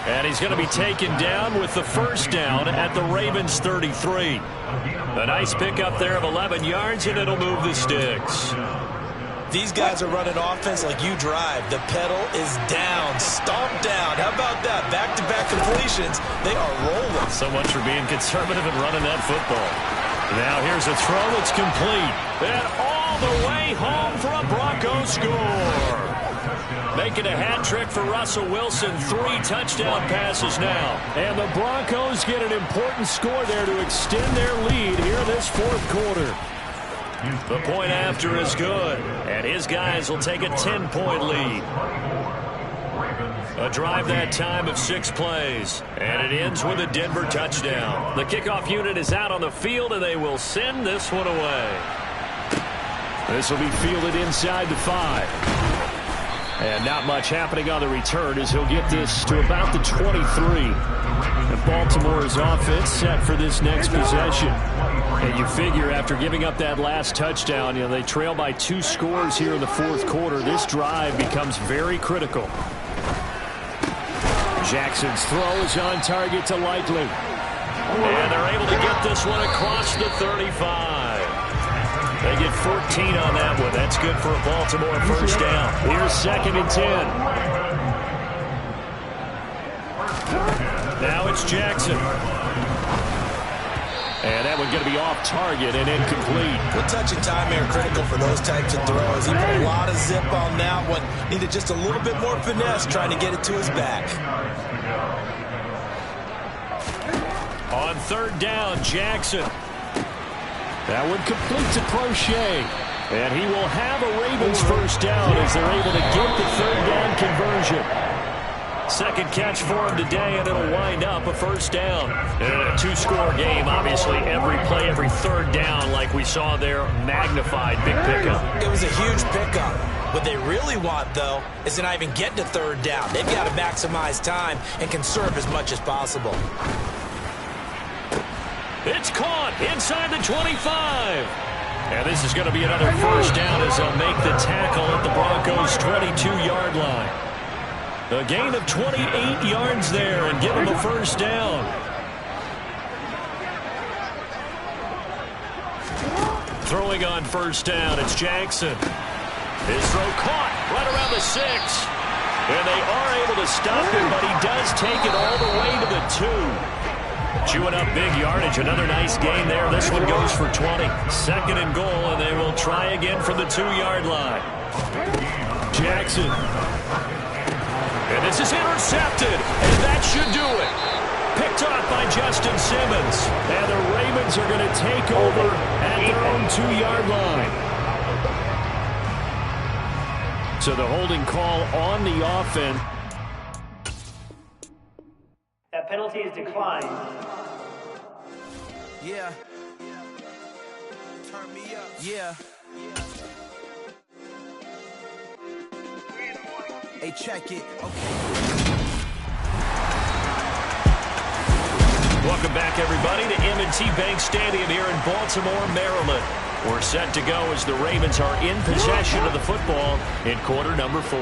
And he's going to be taken down with the first down at the Ravens 33. A nice pickup there of 11 yards, and it'll move the sticks. These guys are running offense like you drive. The pedal is down, stomped down. How about that? Back-to-back completions. They are rolling. So much for being conservative and running that football. Now here's a throw that's complete. And all the way home for a Bronco score. Making a hat trick for Russell Wilson. 3 touchdown passes now. And the Broncos get an important score there to extend their lead here in this fourth quarter. The point after is good, and his guys will take a 10-point lead. A drive that time of 6 plays, and it ends with a Denver touchdown. The kickoff unit is out on the field, and they will send this one away. This will be fielded inside the 5. And not much happening on the return as he'll get this to about the 23. And Baltimore's offense set for this next possession. And you figure after giving up that last touchdown, they trail by 2 scores here in the fourth quarter. This drive becomes very critical. Jackson's throw is on target to Likely. And they're able to get this one across the 35. They get 14 on that one. That's good for a Baltimore first down. Here's 2nd and 10. Now it's Jackson. And that one going to be off target and incomplete. Well, touch and time here critical for those types of throws. He put a lot of zip on that one. Needed just a little bit more finesse trying to get it to his back. On 3rd down, Jackson. That one complete to Crochet. And he will have a Ravens first down as they're able to get the 3rd down conversion. 2nd catch for him today, and it'll wind up a first down. In a 2-score game, obviously, every play, every 3rd down, like we saw there, magnified big pickup. It was a huge pickup. What they really want, though, is to not even get to 3rd down. They've got to maximize time and conserve as much as possible. It's caught inside the 25. And this is going to be another first down as they'll make the tackle at the Broncos' 22-yard line. A gain of 28 yards there and give them a first down. Throwing on first down, it's Jackson. His throw caught right around the 6. And they are able to stop him, but he does take it all the way to the 2. Chewing up big yardage. Another nice gain there. This one goes for 20. 2nd and goal, and they will try again from the 2-yard line. Jackson. And this is intercepted, and that should do it. Picked off by Justin Simmons. And the Ravens are going to take over at their own 2-yard line. So the holding call on the offense. That penalty is declined. Yeah. Turn me up. Yeah. Hey, check it. Okay. Welcome back, everybody, to M&T Bank Stadium here in Baltimore, Maryland. We're set to go as the Ravens are in possession of the football in quarter number 4.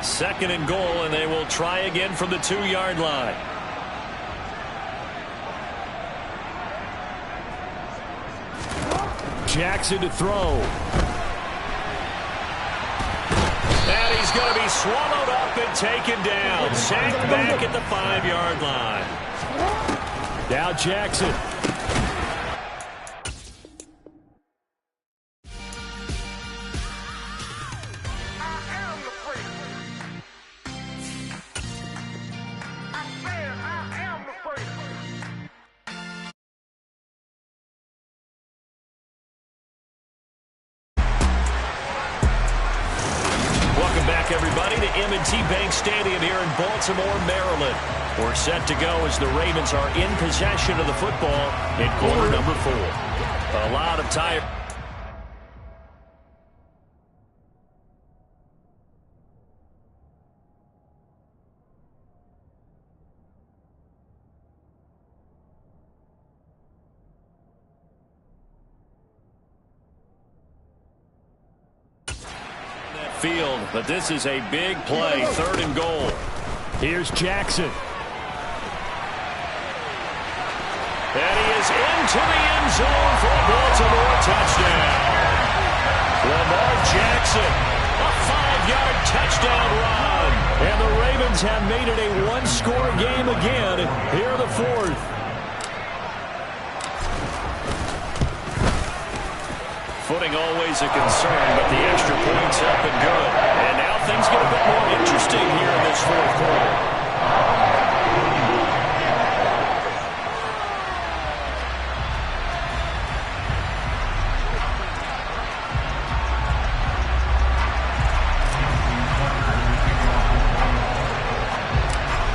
2nd and goal, and they will try again from the 2-yard line. Jackson to throw. And he's going to be swallowed up and taken down. Sacked back at the 5-yard line. Now Jackson. Everybody to M&T Bank Stadium here in Baltimore, Maryland. We're set to go as the Ravens are in possession of the football in quarter number 4. A lot of time. Field, but this is a big play. 3rd and goal. Here's Jackson. And he is into the end zone for a Baltimore touchdown. Lamar Jackson, a 5-yard touchdown run. And the Ravens have made it a 1-score game again here in the 4th. Footing always a concern, but the extra point's up and good. And now things get a bit more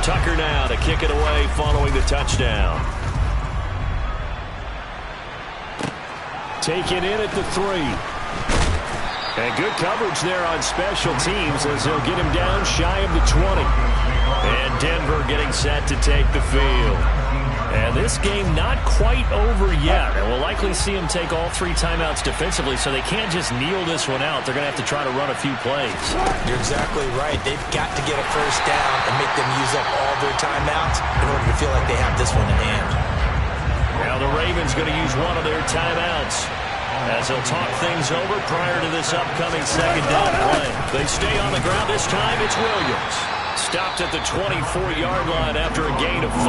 Tucker now to kick it away following the touchdown. Taken in at the 3. And good coverage there on special teams as they'll get him down shy of the 20. And Denver getting set to take the field. And this game not quite over yet. And we'll likely see him take all 3 timeouts defensively, so they can't just kneel this one out. They're going to have to try to run a few plays. You're exactly right. They've got to get a first down and make them use up all their timeouts in order to feel like they have this one in hand. Now the Ravens going to use one of their timeouts as they'll talk things over prior to this upcoming second down play. They stay on the ground. This time it's Williams. Stopped at the 24-yard line after a gain of 5.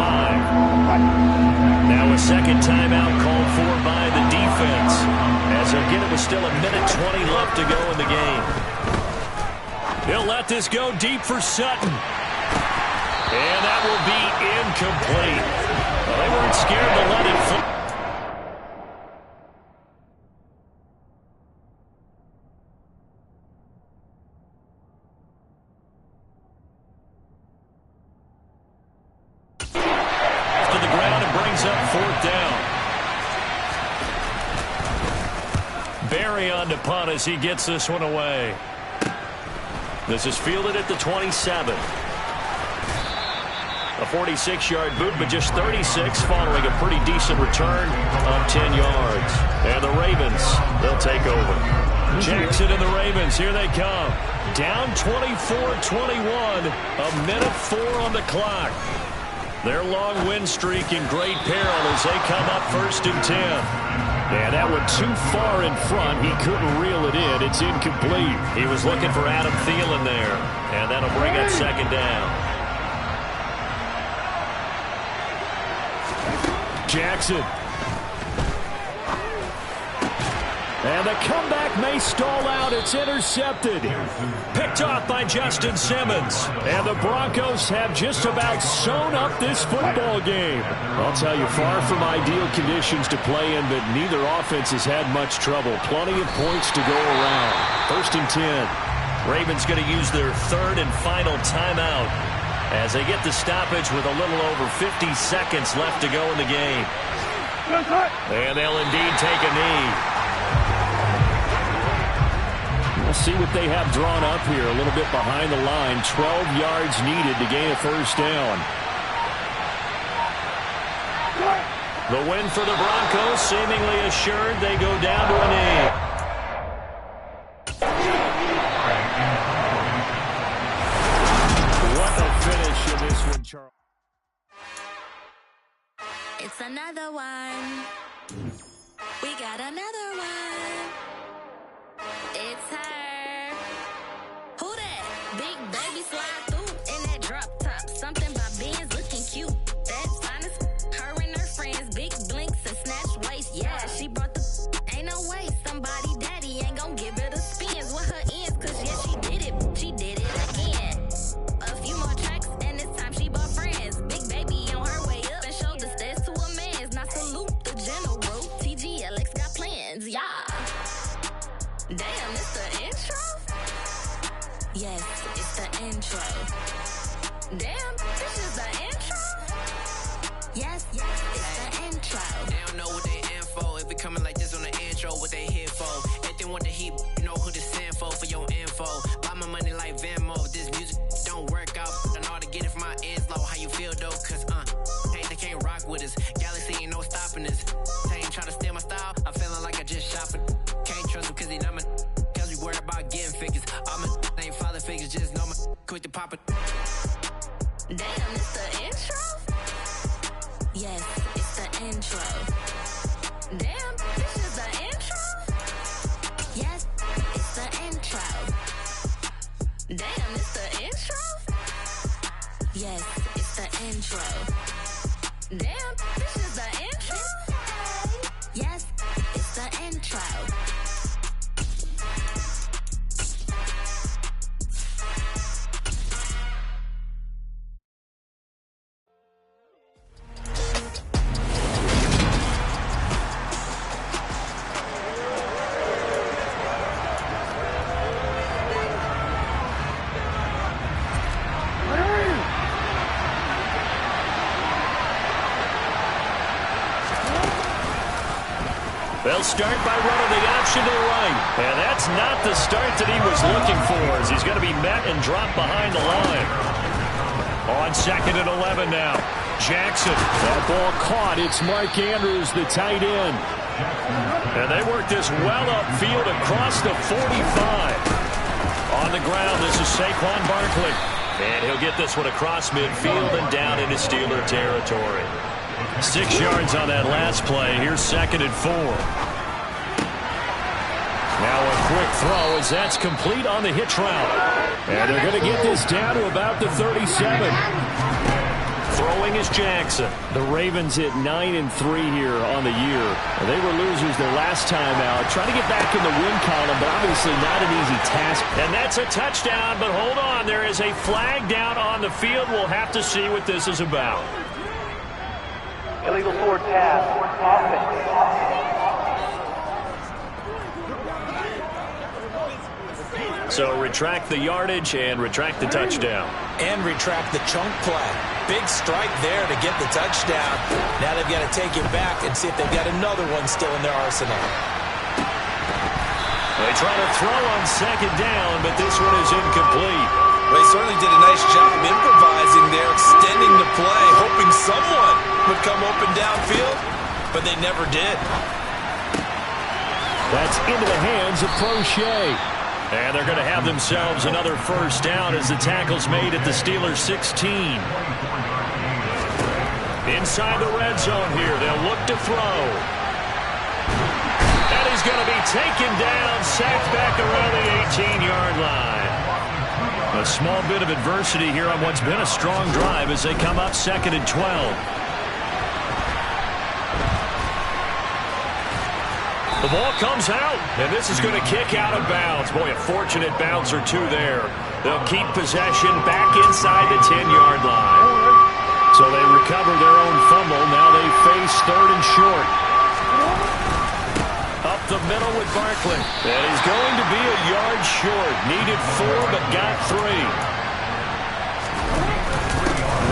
Now a second timeout called for by the defense as they'll get it with still a minute 20 left to go in the game. He'll let this go deep for Sutton. And that will be incomplete. Well, they weren't scared to let it fly. On to punt as he gets this one away. This is fielded at the 27. A 46-yard boot, but just 36 following a pretty decent return of 10 yards. And the Ravens, they'll take over. Jackson and the Ravens, here they come. Down 24-21, a minute 4 on the clock. Their long win streak in great peril as they come up 1st and 10. And that went too far in front. He couldn't reel it in. It's incomplete. He was looking for Adam Thielen there. And that'll bring up second down. Jackson. And the comeback may stall out. It's intercepted. Picked off by Justin Simmons. And the Broncos have just about sewn up this football game. I'll tell you, far from ideal conditions to play in, but neither offense has had much trouble. Plenty of points to go around. 1st and 10. Ravens going to use their 3rd and final timeout as they get the stoppage with a little over 50 seconds left to go in the game. And they'll indeed take a knee. We'll see what they have drawn up here. A little bit behind the line. 12 yards needed to gain a first down. The win for the Broncos seemingly assured. They go down to a knee. What a finish in this one, Charles. It's another one. We got another one. It's her. Who that? Big baby slide through in that drop top. Something by Benz looking cute. That's honest. Her and her friends, big blinks and snatch waist. Yeah, she brought the. Ain't no way somebody daddy ain't gonna give her the spins with her ends. Cause yeah, she did it. She did it again. A few more tracks and this time she bought friends. Big baby on her way up and showed the stairs to a man's. Now salute the general. TGLX got plans. Yeah. Damn, it's the intro? Yes, it's the intro. Damn, this is the intro? Yes, it's the intro. They don't know what they in for. If we coming like this on the intro, what they here for? If they want the heat, you know who to send for your info. Buy my money like Venmo. This music don't work out. I know how to get it from my ends low. How you feel though? Cause, hey, they can't rock with us. Galaxy ain't no stopping us. They ain't trying to steal my style. I'm feeling like I just shopping. Can't trust them cause they not my. Cause we worried about getting figures. All my ain't father figures. Just know my quick to pop it. Damn, it's the intro? Yes, it's the intro. Damn, this is the intro? Yes, it's the intro. Damn, it's the intro? Yes, it's the intro. Damn, this is the intro? Yes, it's the intro. they'll start by running the option to the right. And that's not the start that he was looking for, as he's going to be met and dropped behind the line. On 2nd and 11 now. Jackson. That ball caught. It's Mark Andrews, the tight end. And they work this well upfield across the 45. On the ground, this is Saquon Barkley. And he'll get this one across midfield and down into Steeler territory. 6 yards on that last play. Here's 2nd and 4. Now a quick throw as that's complete on the hitch route. And they're going to get this down to about the 37. Throwing is Jackson. The Ravens at 9-3 here on the year. They were losers their last time out. Trying to get back in the win column, but obviously not an easy task. And that's a touchdown, but hold on. There is a flag down on the field. We'll have to see what this is about. Illegal forward pass. Offense. So retract the yardage and retract the touchdown. And retract the chunk play. Big strike there to get the touchdown. Now they've got to take it back and see if they've got another one still in their arsenal. They try to throw on 2nd down, but this one is incomplete. Well, they certainly did a nice job improvising there, extending the play, hoping someone would come open downfield, but they never did. That's into the hands of Prochet. And they're going to have themselves another first down as the tackle's made at the Steelers' 16. Inside the red zone here, they'll look to throw. And he's going to be taken down, sacked back around the 18-yard line. A small bit of adversity here on what's been a strong drive as they come up 2nd and 12. The ball comes out, and this is going to kick out of bounds. Boy, a fortunate bounce or two there. They'll keep possession back inside the 10-yard line. So they recover their own fumble. Now they face 3rd and short. Up the middle with Barkley. And he's going to be a yard short. Needed 4, but got 3.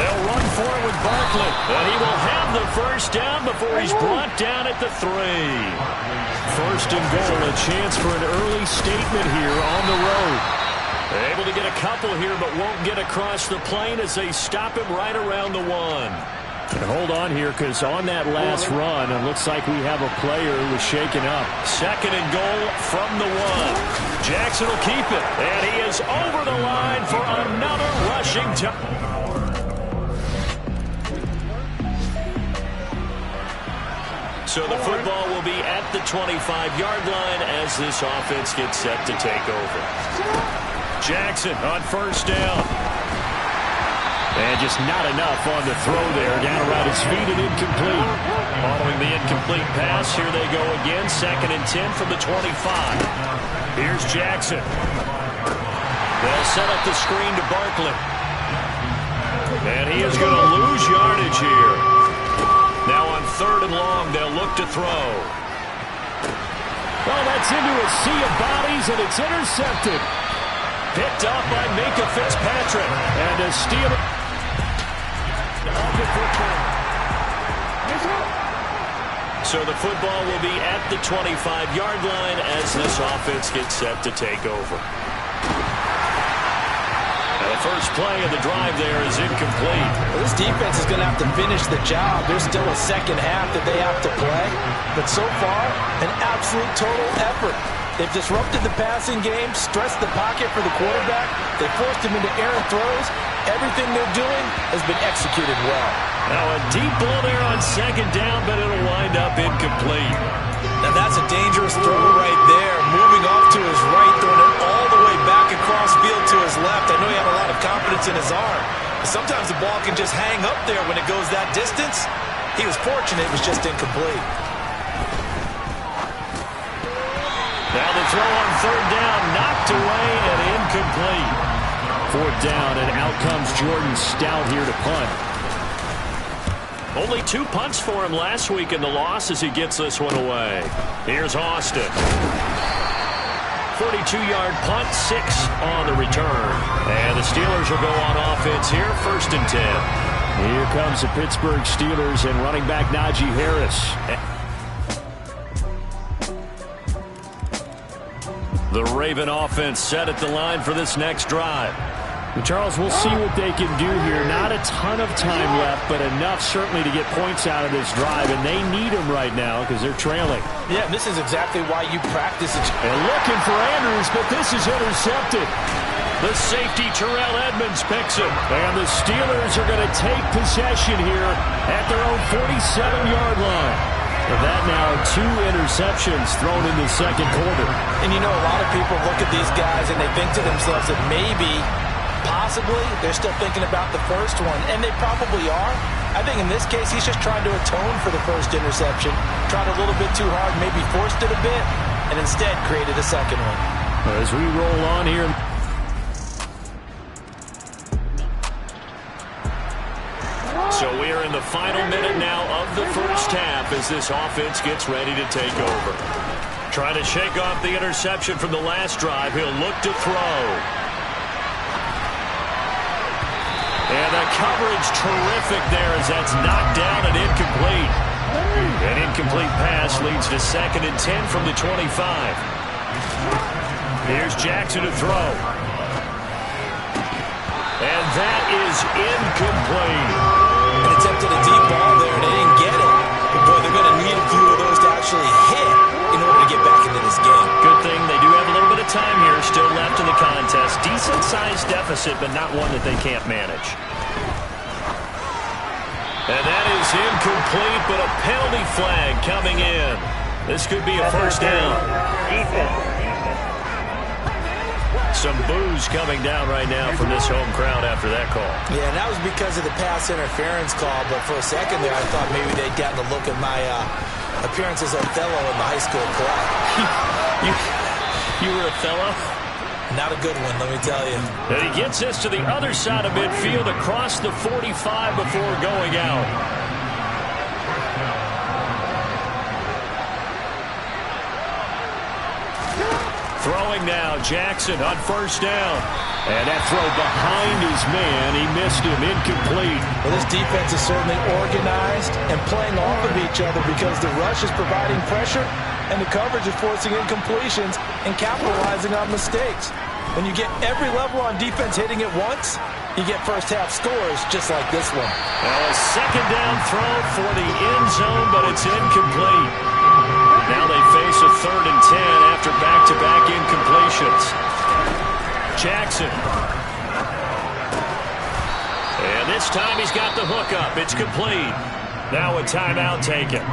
They'll run for it with Barkley. And he will have the first down before he's brought down at the 3. 1st and goal, a chance for an early statement here on the road. Able to get a couple here, but won't get across the plane as they stop him right around the 1. And hold on here, because on that last run, it looks like we have a player who was shaken up. 2nd and goal from the 1. Jackson will keep it, and he is over the line for another rushing touchdown. So the football will be at the 25-yard line as this offense gets set to take over. Jackson on 1st down. And just not enough on the throw there. Down around his feet and incomplete. Following the incomplete pass, here they go again. 2nd and 10 from the 25. Here's Jackson. They'll set up the screen to Barkley. And he is going to lose yardage here. Now on 3rd and long, they'll look to throw. Well, that's into a sea of bodies, and it's intercepted. Picked up by Minka Fitzpatrick. And a steal. So the football will be at the 25-yard line as this offense gets set to take over. First play of the drive there is incomplete. Well, this defense is going to have to finish the job. There's still a 2nd half that they have to play. But so far, an absolute total effort. They've disrupted the passing game, stressed the pocket for the quarterback. They forced him into errant throws. Everything they're doing has been executed well. Now a deep ball there on 2nd down, but it'll wind up incomplete. Now that's a dangerous throw right there. Moving off to his right, throwing it all the way back across field to his left. I know he had a lot of confidence in his arm. But sometimes the ball can just hang up there when it goes that distance. He was fortunate it was just incomplete. Now the throw on 3rd down, knocked away and incomplete. 4th down, and out comes Jordan Stout here to punt. Only 2 punts for him last week in the loss as he gets this one away. Here's Austin. 42-yard punt, 6 on the return. And the Steelers will go on offense here, 1st and 10. Here comes the Pittsburgh Steelers and running back Najee Harris. The Raven offense set at the line for this next drive. And Charles, we'll see what they can do here. Not a ton of time left, but enough certainly to get points out of this drive, and they need them right now because they're trailing. Yeah, this is exactly why you practice it. And looking for Andrews, but this is intercepted. The safety, Terrell Edmonds, picks it. And the Steelers are going to take possession here at their own 47-yard line. With that now, 2 interceptions thrown in the second quarter. And you know, a lot of people look at these guys and they think to themselves that maybe, possibly, they're still thinking about the first one. And they probably are. I think in this case, he's just trying to atone for the first interception. Tried a little bit too hard, maybe forced it a bit, and instead created a second one. As we roll on here. So we are in the final minute now of the first half as this offense gets ready to take over. Trying to shake off the interception from the last drive. He'll look to throw. And the coverage terrific there as that's knocked down and incomplete. An incomplete pass leads to 2nd and 10 from the 25. Here's Jackson to throw. And that is incomplete. And attempted a deep ball there, and they didn't get it. But boy, they're going to need a few of those to actually hit in order to get back into this game. Good thing they do have a little bit of time here still left in the contest. Decent-sized deficit, but not one that they can't manage. And that is incomplete, but a penalty flag coming in. This could be a first down. Some boos coming down right now from this home crowd after that call. Yeah, and that was because of the pass interference call, but for a second there I thought maybe they'd gotten a look at my appearance as Othello in the high school play. You were Othello? Not a good one, let me tell you. And he gets this to the other side of midfield across the 45 before going out. Throwing now, Jackson on first down. And that throw behind his man, he missed him, incomplete. Well, this defense is certainly organized and playing off of each other because the rush is providing pressure and the coverage is forcing incompletions and capitalizing on mistakes. When you get every level on defense hitting at once, you get first half scores just like this one. Well, a second down throw for the end zone, but it's incomplete. Now they face a 3rd and 10 after back-to-back incompletions. Jackson. And this time he's got the hook up. It's complete. Now a timeout taken.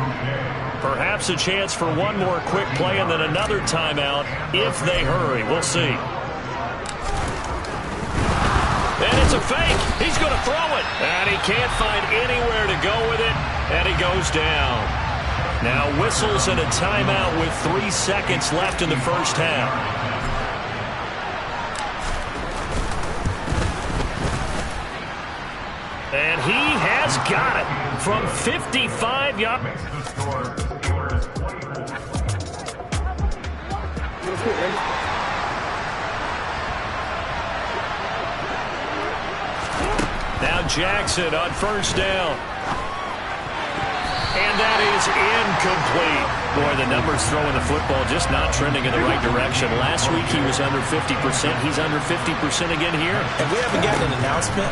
Perhaps a chance for one more quick play and then another timeout if they hurry. We'll see. And it's a fake. He's going to throw it. And he can't find anywhere to go with it. And he goes down. Now whistles and a timeout with 3 seconds left in the first half. And he has got it from 55 yards. Now Jackson on first down. And that is incomplete. Boy, the numbers throwing the football just not trending in the right direction. Last week he was under 50%. He's under 50% again here. And we haven't gotten an announcement,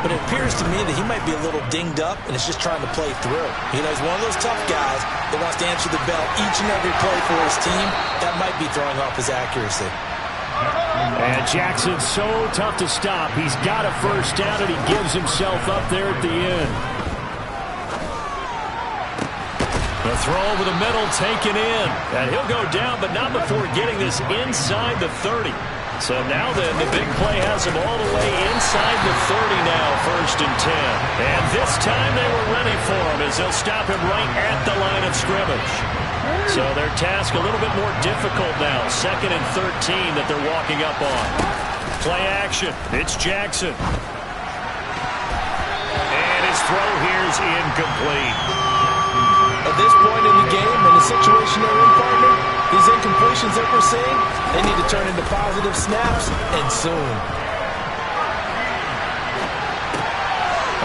but it appears to me that he might be a little dinged up and is just trying to play through. You know, he's one of those tough guys that wants to answer the bell each and every play for his team. That might be throwing off his accuracy. And Jackson's so tough to stop. He's got a first down, and he gives himself up there at the end. The throw over the middle taken in. And he'll go down, but not before getting this inside the 30. So now then, the big play has him all the way inside the 30 now, 1st and 10. And this time they were ready for him as they'll stop him right at the line of scrimmage. So their task a little bit more difficult now. 2nd and 13 that they're walking up on. Play action. It's Jackson. And his throw here is incomplete. At this point in the game, in the situation they're in, partner, these incompletions that we're seeing, they need to turn into positive snaps, and soon.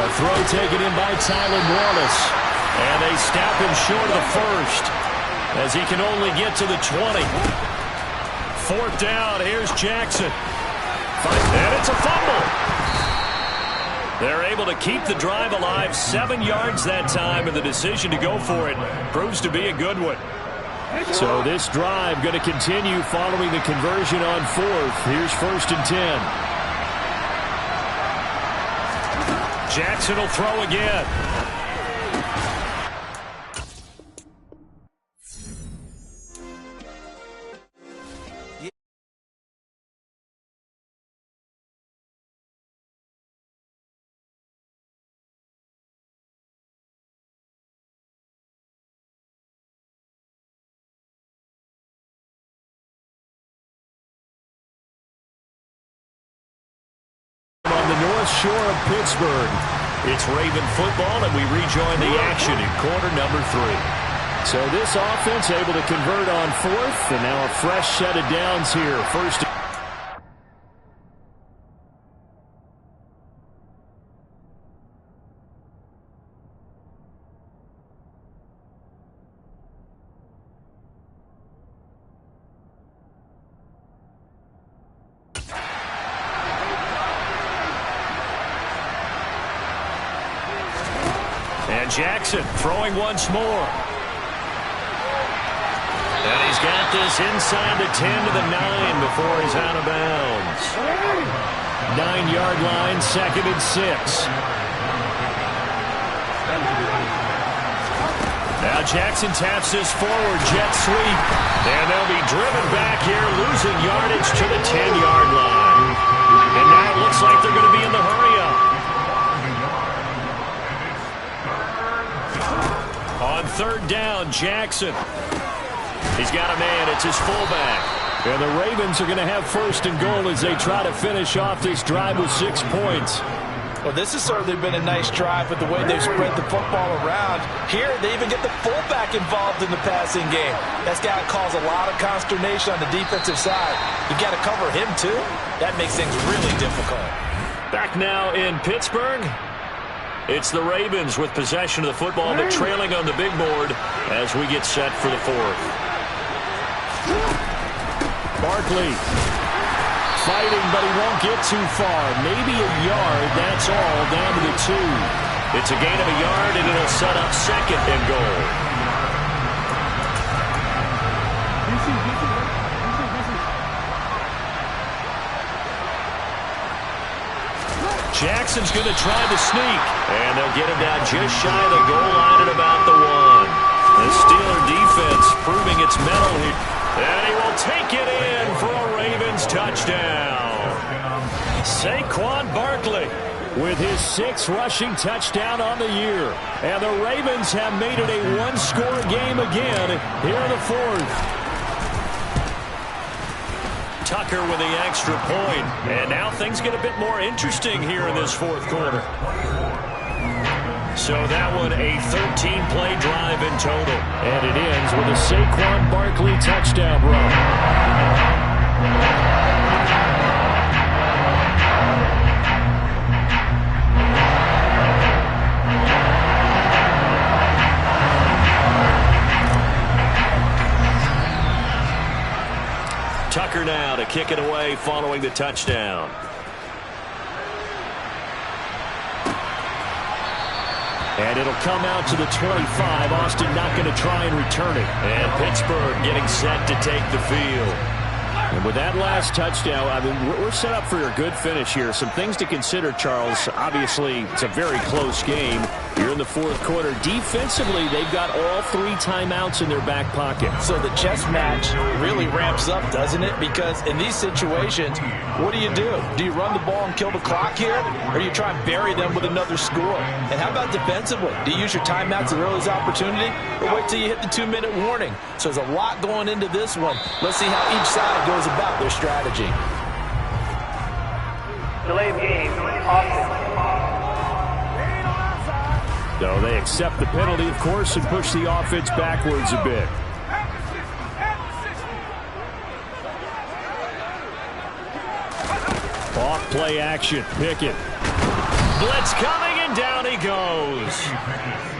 A throw taken in by Tylan Wallace. And they stop him short of the first, as he can only get to the 20. 4th down. Here's Jackson. And it's a fumble. They're able to keep the drive alive. 7 yards that time, and the decision to go for it proves to be a good one. So this drive going to continue following the conversion on 4th. Here's 1st and 10. Jackson will throw again. On the north shore of Pittsburgh, it's Raven football, and we rejoin the action in quarter number 3. So this offense able to convert on 4th, and now a fresh set of downs here. First. And Jackson throwing once more. And he's got this inside the 10 to the 9 before he's out of bounds. 9-yard line, 2nd and 6. Now Jackson taps this forward, jet sweep. And they'll be driven back here, losing yardage to the 10-yard line. And now it looks like they're going to be in the hurry-up. On 3rd down, Jackson. He's got a man. It's his fullback. And the Ravens are going to have 1st and goal as they try to finish off this drive with 6 points. Well, this has certainly been a nice drive with the way they've spread the football around. Here, they even get the fullback involved in the passing game. That's got to cause a lot of consternation on the defensive side. You got to cover him, too. That makes things really difficult. Back now in Pittsburgh. It's the Ravens with possession of the football, but trailing on the big board as we get set for the 4th. Barkley fighting, but he won't get too far. Maybe a yard, that's all, down to the 2. It's a gain of a yard, and it'll set up 2nd and goal. Jackson's going to try to sneak, and they'll get him down just shy of the goal line at about the 1. The Steeler defense proving its mettle here. And he will take it in for a Ravens touchdown. Saquon Barkley with his 6th rushing touchdown on the year. And the Ravens have made it a 1-score game again here in the 4th. Tucker with the extra point. And now things get a bit more interesting here in this 4th quarter. So that one a 13-play drive in total. And it ends with a Saquon Barkley touchdown run. Tucker now to kick it away following the touchdown. And it'll come out to the 25. Austin not going to try and return it. And Pittsburgh getting set to take the field. And with that last touchdown, I mean, we're set up for a good finish here. Some things to consider, Charles. Obviously, it's a very close game. You're in the 4th quarter. Defensively, they've got all 3 timeouts in their back pocket. So the chess match really ramps up, doesn't it? Because in these situations, what do? Do you run the ball and kill the clock here? Or do you try and bury them with another score? And how about defensively? Do you use your timeouts at earliest opportunity? Or wait till you hit the 2-minute warning? So there's a lot going into this one. Let's see how each side goes about their strategy. Delayed game, offense. So they accept the penalty, of course, and push the offense backwards a bit. Off play action. Pickett. Blitz coming, and down he goes.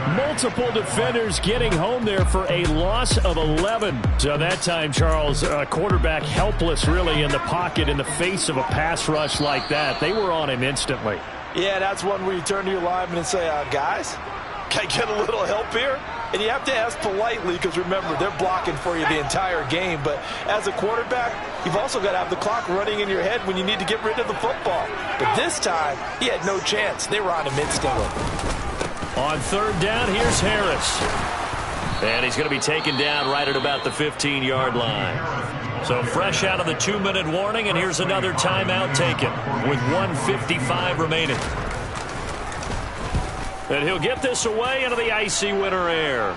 Multiple defenders getting home there for a loss of 11. So that time, Charles, quarterback helpless really in the pocket in the face of a pass rush like that. They were on him instantly. Yeah, that's one where you turn to your lineman and say, guys, can I get a little help here? And you have to ask politely because, remember, they're blocking for you the entire game. But as a quarterback, you've also got to have the clock running in your head when you need to get rid of the football. But this time, he had no chance. They were on him instantly. On third down, here's Harris. And he's going to be taken down right at about the 15-yard line. So fresh out of the 2-minute warning, and here's another timeout taken with 1:55 remaining. And he'll get this away into the icy winter air.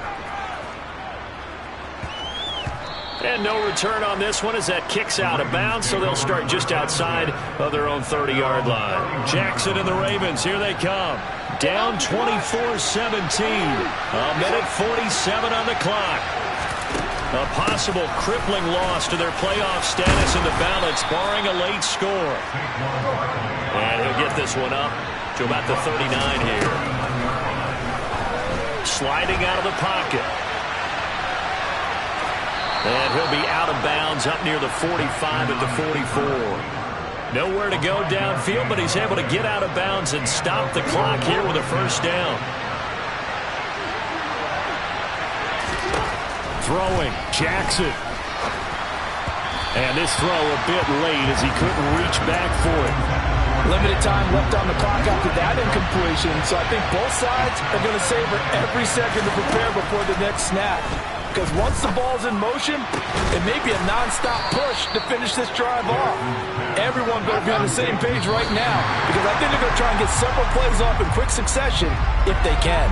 And no return on this one as that kicks out of bounds, so they'll start just outside of their own 30-yard line. Jackson and the Ravens, here they come. Down 24-17. A minute 47 on the clock. A possible crippling loss to their playoff status in the balance, barring a late score. And he'll get this one up to about the 39 here. Sliding out of the pocket. And he'll be out of bounds up near the 45 at the 44. Nowhere to go downfield, but he's able to get out of bounds and stop the clock here with a first down. Throwing, Jackson. And this throw a bit late as he couldn't reach back for it. Limited time left on the clock after that incompletion, so I think both sides are going to savor every second to prepare before the next snap. Because once the ball's in motion, it may be a non-stop push to finish this drive off. Everyone better be on the same page right now, because I think they're going to try and get several plays off in quick succession if they can.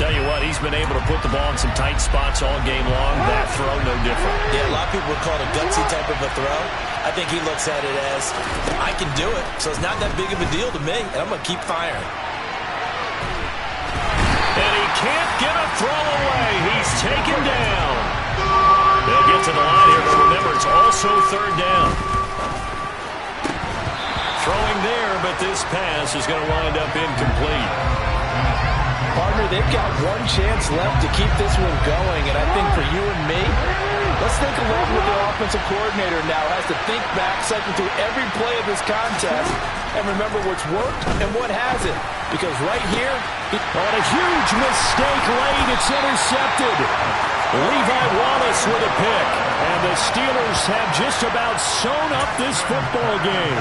Tell you what, he's been able to put the ball in some tight spots all game long. That throw, no different. Yeah, a lot of people would call it a gutsy type of a throw. I think he looks at it as, I can do it, so it's not that big of a deal to me, and I'm going to keep firing. And he can't get a throw away. He's taken down. They'll get to the line here, but remember, it's also third down. Throwing there, but this pass is going to wind up incomplete. Partner, they've got one chance left to keep this one going, and I think for you and me, let's think along with the offensive coordinator now has to think back, cycle through every play of this contest, and remember what's worked and what hasn't. Because right here, on a huge mistake late, it's intercepted. Levi Wallace with a pick, and the Steelers have just about sewn up this football game.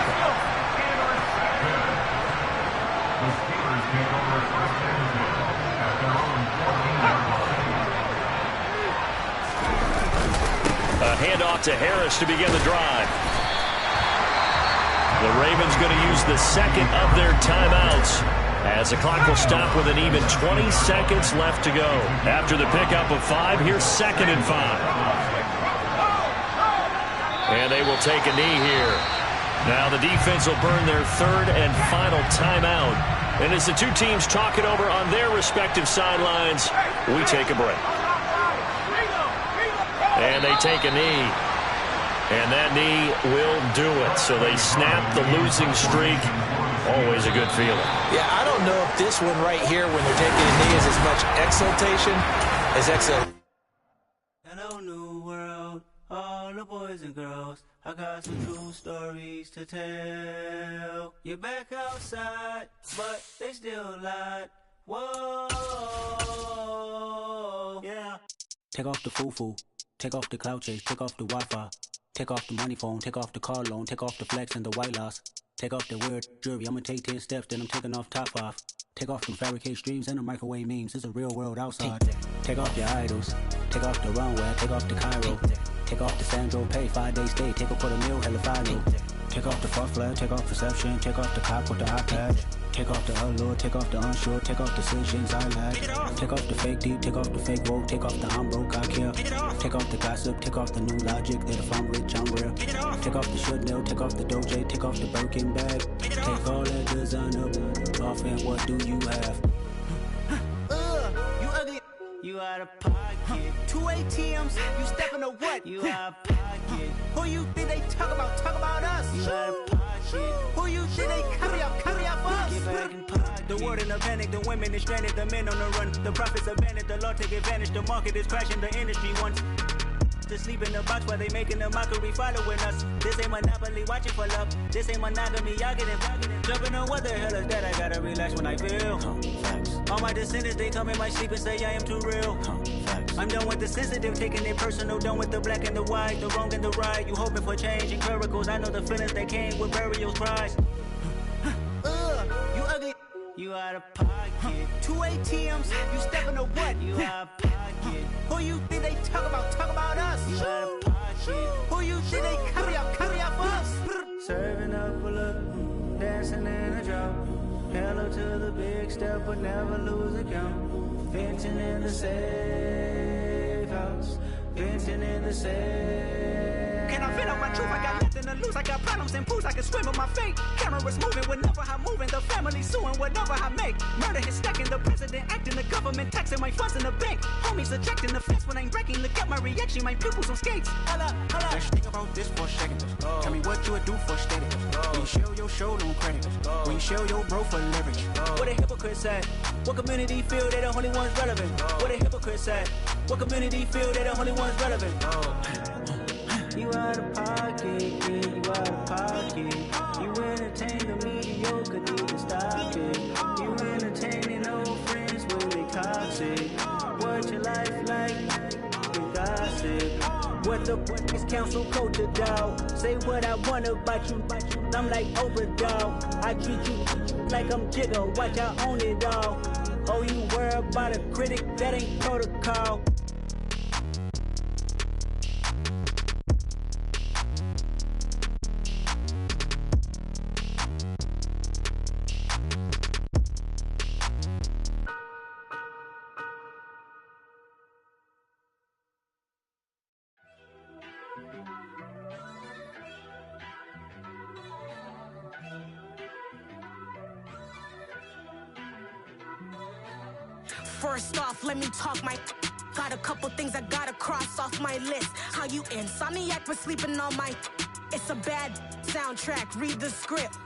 A handoff to Harris to begin the drive. The Ravens going to use the second of their timeouts as the clock will stop with an even 20 seconds left to go. After the pickup of 5, here's 2nd and 5. And they will take a knee here. Now the defense will burn their 3rd and final timeout. And as the two teams talk it over on their respective sidelines, we take a break. And they take a knee. And that knee will do it. So they snap the losing streak. Always a good feeling. Yeah, I don't know if this one right here, when they're taking a knee, is as much exultation as exhalation. Hello, new world, all the boys and girls. I got some true stories to tell. You're back outside, but they still lied. Whoa, yeah. Take off the foo-foo. Take off the cloud chase. Take off the Wi-Fi. Take off the money phone. Take off the car loan. Take off the flex and the white loss. Take off the weird jewelry. I'ma take 10 steps, then I'm taking off top off. Take off them fabricated streams and the microwave memes. It's a real world outside. Take off your idols. Take off the runway. Take off the Cairo. Take off the Sandro Pay. 5-day stay. Take off for the meal. Hella final. Take off the fuck flag. Take off perception. Take off the cop with the iPad. Take off the allure. Take off the unsure. Take off decisions I lack. Take off the fake deep. Take off the fake woke. Take off the I'm broke. I care. Take off the gossip. Take off the new logic that if I'm rich I'm real. Take off the Chanel. Take off the Doja. Take off the Birkin bag. Take all that designer off and what do you have? You ugly. You out of pocket. 2 ATMs. You stepping to what? You out of pocket. Who you think they talk about? Talk about us. You out of pocket. Who you think they carry up for us? Get back in pocket. The world world in a panic, the women is stranded, the men on the run. The profits abandoned, the law take advantage, the market is crashing, the industry wants to sleep in the box while they making a mockery following us. This ain't Monopoly, watching for love. This ain't monogamy, y'all getting jumping on what the hell is that? I gotta relax when I feel. All my descendants, they come in my sleep and say I am too real. I'm done with the sensitive, taking it personal. Done with the black and the white, the wrong and the right. You hoping for change and miracles. I know the feelings that came with burial cries. You ugly. You out of pocket. 2 ATMs, you stepping to what? You out of pocket. Who you think they talk about? Talk about us. You out of pocket. Who you think they carry out for us? Serving up a look, dancing in a drop. Hello to the big step, but never lose a count. Venting in the safe house. Venting in the safe. Can I fit out my truth? I got nothing to lose. I got problems and fools. I can swim with my fate. Cameras moving whenever I'm moving. The family suing whatever I make. Murder is stacking. The president acting. The government taxing my funds in the bank. Homies ejecting the fence when I'm breaking. Look at my reaction. My pupils on skates. Hold up. Let's think about this for a second. Tell me what you would do for status. When you show your show, no credit. When you show your bro for leverage. What a hypocrite said. What community feel they the only ones relevant? What a hypocrite said. What community feel they the only ones relevant? You out of pocket, yeah, you out of pocket. You entertain the mediocre, need to stop it. You entertaining old friends when they toxic. What your life like? You gossip. What the is council culture, dog? Say what I want about you. I'm like overdog. I treat you like I'm Jigga. Watch I own it all. Oh, you worry about a critic? That ain't protocol. First off, let me talk my. Got a couple things I gotta cross off my list. How you insomniac for sleeping on my. It's a bad soundtrack, read the script.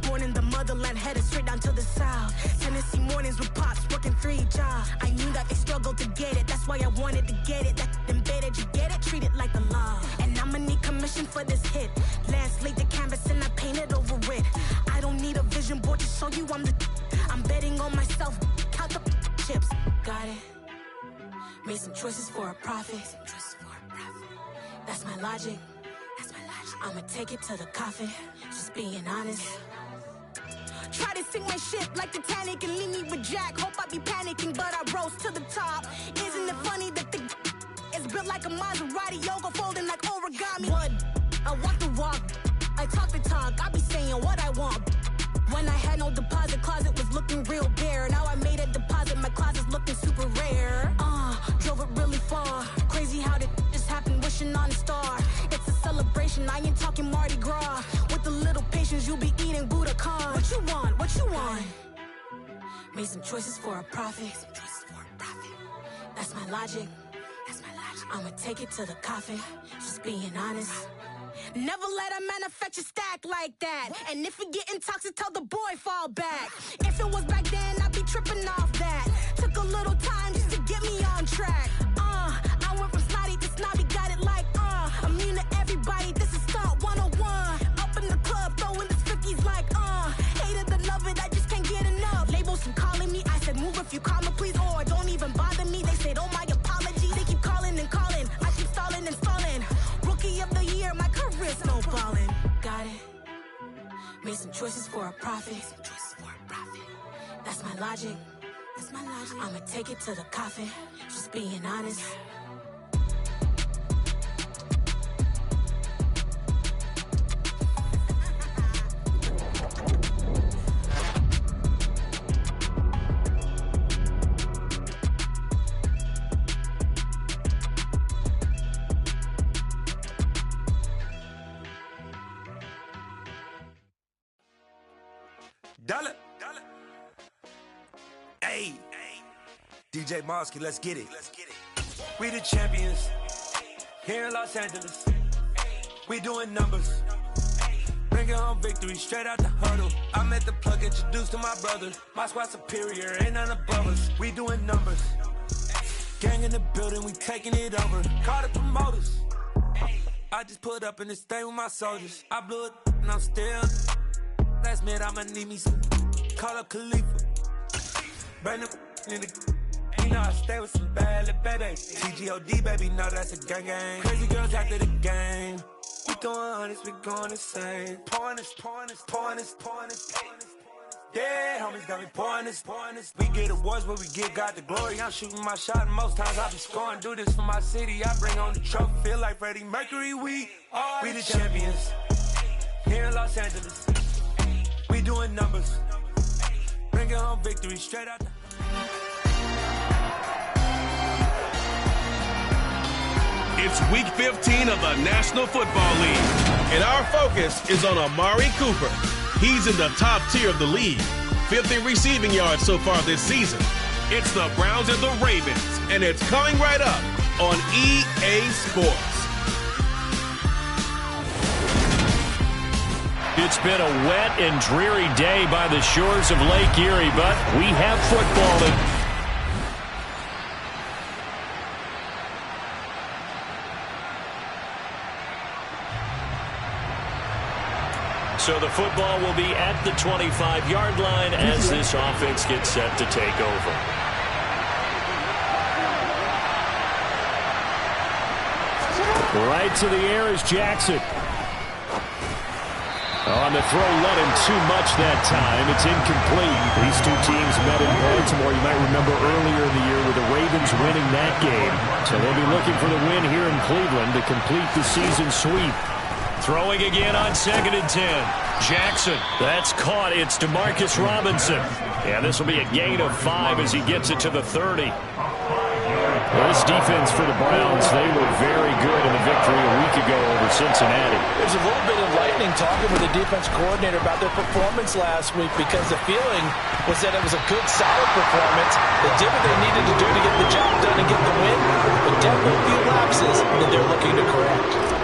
Born in the motherland, headed straight down to the south. Tennessee mornings with pops, working 3 jobs. I knew that they struggled to get it, that's why I wanted to get it. That embedded, you get it, treat it like a law. And I'ma need commission for this hit. Last laid the canvas and I painted over it. I don't need a vision board to show you I'm betting on myself, count the chips. Got it. Made some choices for a profit. That's my logic. I'ma take it to the coffin. Just being honest. Try to sink my ship like Titanic and leave me with Jack. Hope I be panicking, but I rose to the top. Isn't it funny that the is built like a Maserati, yoga folding like origami? What? I walk the walk. I talk the talk. I be saying what I want. When I had no deposit, closet was looking real bare. Now I made a deposit, my closet's looking super rare. Drove it really far. Crazy how did this happen, wishing on a star. It's a celebration, I ain't talking Mardi Gras. With a little patience, you'll be eating Budokan. What you want? What you want? Made some choices for a profit. That's my logic. I'ma take it to the coffin. Just being honest. Never let a manufacture stack like that. And if we getting toxic, tell the boy fall back. If it was back then, I'd be tripping off that. Took a little time just to get me on track. I went from snotty to snobby, got it like immune to everybody, this is stunt 101. Up in the club, throwing the cookies like hate it or love it, I just can't get enough. Labels from calling me, I said move if you call me please, or don't even bother me. They said oh my apologies, they keep calling and calling. I keep stalling and stalling. Rookie of the year, my career snowballing. Got it. Made some choices for a profit. That's my logic. I'ma take it to the coffin. Just being honest. Dollar. Hey, DJ Mosky, let's get it. We the champions here in Los Angeles. We doing numbers. Bring Bring it home victory, straight out the huddle. I'm at the plug, introduced to my brother. My squad superior, ain't none above us. We doing numbers. Gang in the building, we taking it over. Call the promoters. I just put up in this thing with my soldiers. I blew it and I'm still. Last minute I'ma need me some. Call up Khalifa. Brand new in the. You know I stay with some bad little baby. TGOD baby, know that's a gang gang. Crazy girls after the game. We throwing hundreds, we going insane. Pouring this. Dead homies got me pouring this. We get awards where we give God the glory. I'm shooting my shot and most times I be scoring. Do this for my city, I bring on the trophy. Feel like Freddie Mercury, we the champions. Here in Los Angeles, we doing numbers. Bring it home victory, straight out the... It's week 15 of the National Football League, and our focus is on Amari Cooper. He's in the top tier of the league, 5th in receiving yards so far this season. It's the Browns and the Ravens, and it's coming right up on EA Sports. It's been a wet and dreary day by the shores of Lake Erie, but we have football in. So the football will be at the 25-yard line as this offense gets set to take over. Right to the air is Jackson. On the throw, let him too much that time. It's incomplete. These two teams met in Baltimore. You might remember earlier in the year with the Ravens winning that game. So they'll be looking for the win here in Cleveland to complete the season sweep. Throwing again on 2nd and 10. Jackson, that's caught. It's DeMarcus Robinson. Yeah, this will be a gain of 5 as he gets it to the 30. Well, this defense for the Browns, they were very good in the victory a week ago over Cincinnati. There's a little bit of lightning talking with the defense coordinator about their performance last week because the feeling was that it was a good, solid performance. They did what they needed to do to get the job done and get the win, but definitely a few lapses that they're looking to correct.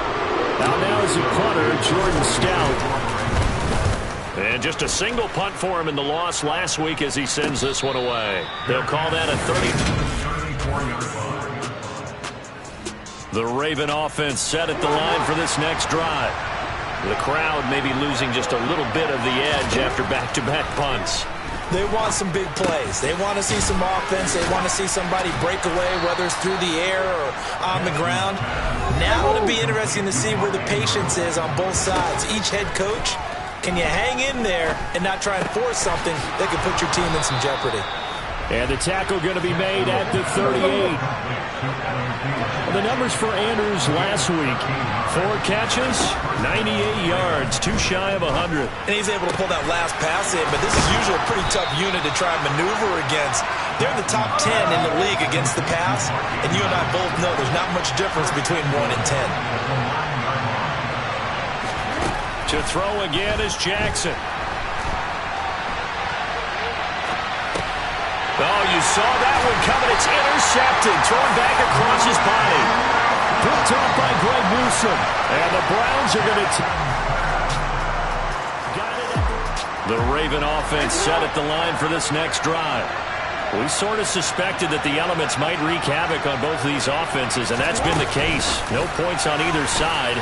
Now is the punter, Jordan Stout. And just a single punt for him in the loss last week as he sends this one away. They'll call that a 30. The Raven offense set at the line for this next drive. The crowd may be losing just a little bit of the edge after back-to-back punts. They want some big plays. They want to see some offense. They want to see somebody break away, whether it's through the air or on the ground. Now it'll be interesting to see where the patience is on both sides. Each head coach, can you hang in there and not try and force something that could put your team in some jeopardy? And the tackle going to be made at the 38. The numbers for Andrews last week: 4 catches, 98 yards, too shy of 100. And he's able to pull that last pass in, but this is usually a pretty tough unit to try and maneuver against. They're in the top 10 in the league against the pass, and you and I both know there's not much difference between 1 and 10. To throw again is Jackson. Oh, you saw that one coming. It's intercepted. Thrown back across his body. Picked off by Greg Newsome. And the Browns are going to... The Raven offense set at the line for this next drive. We sort of suspected that the elements might wreak havoc on both of these offenses, and that's been the case. No points on either side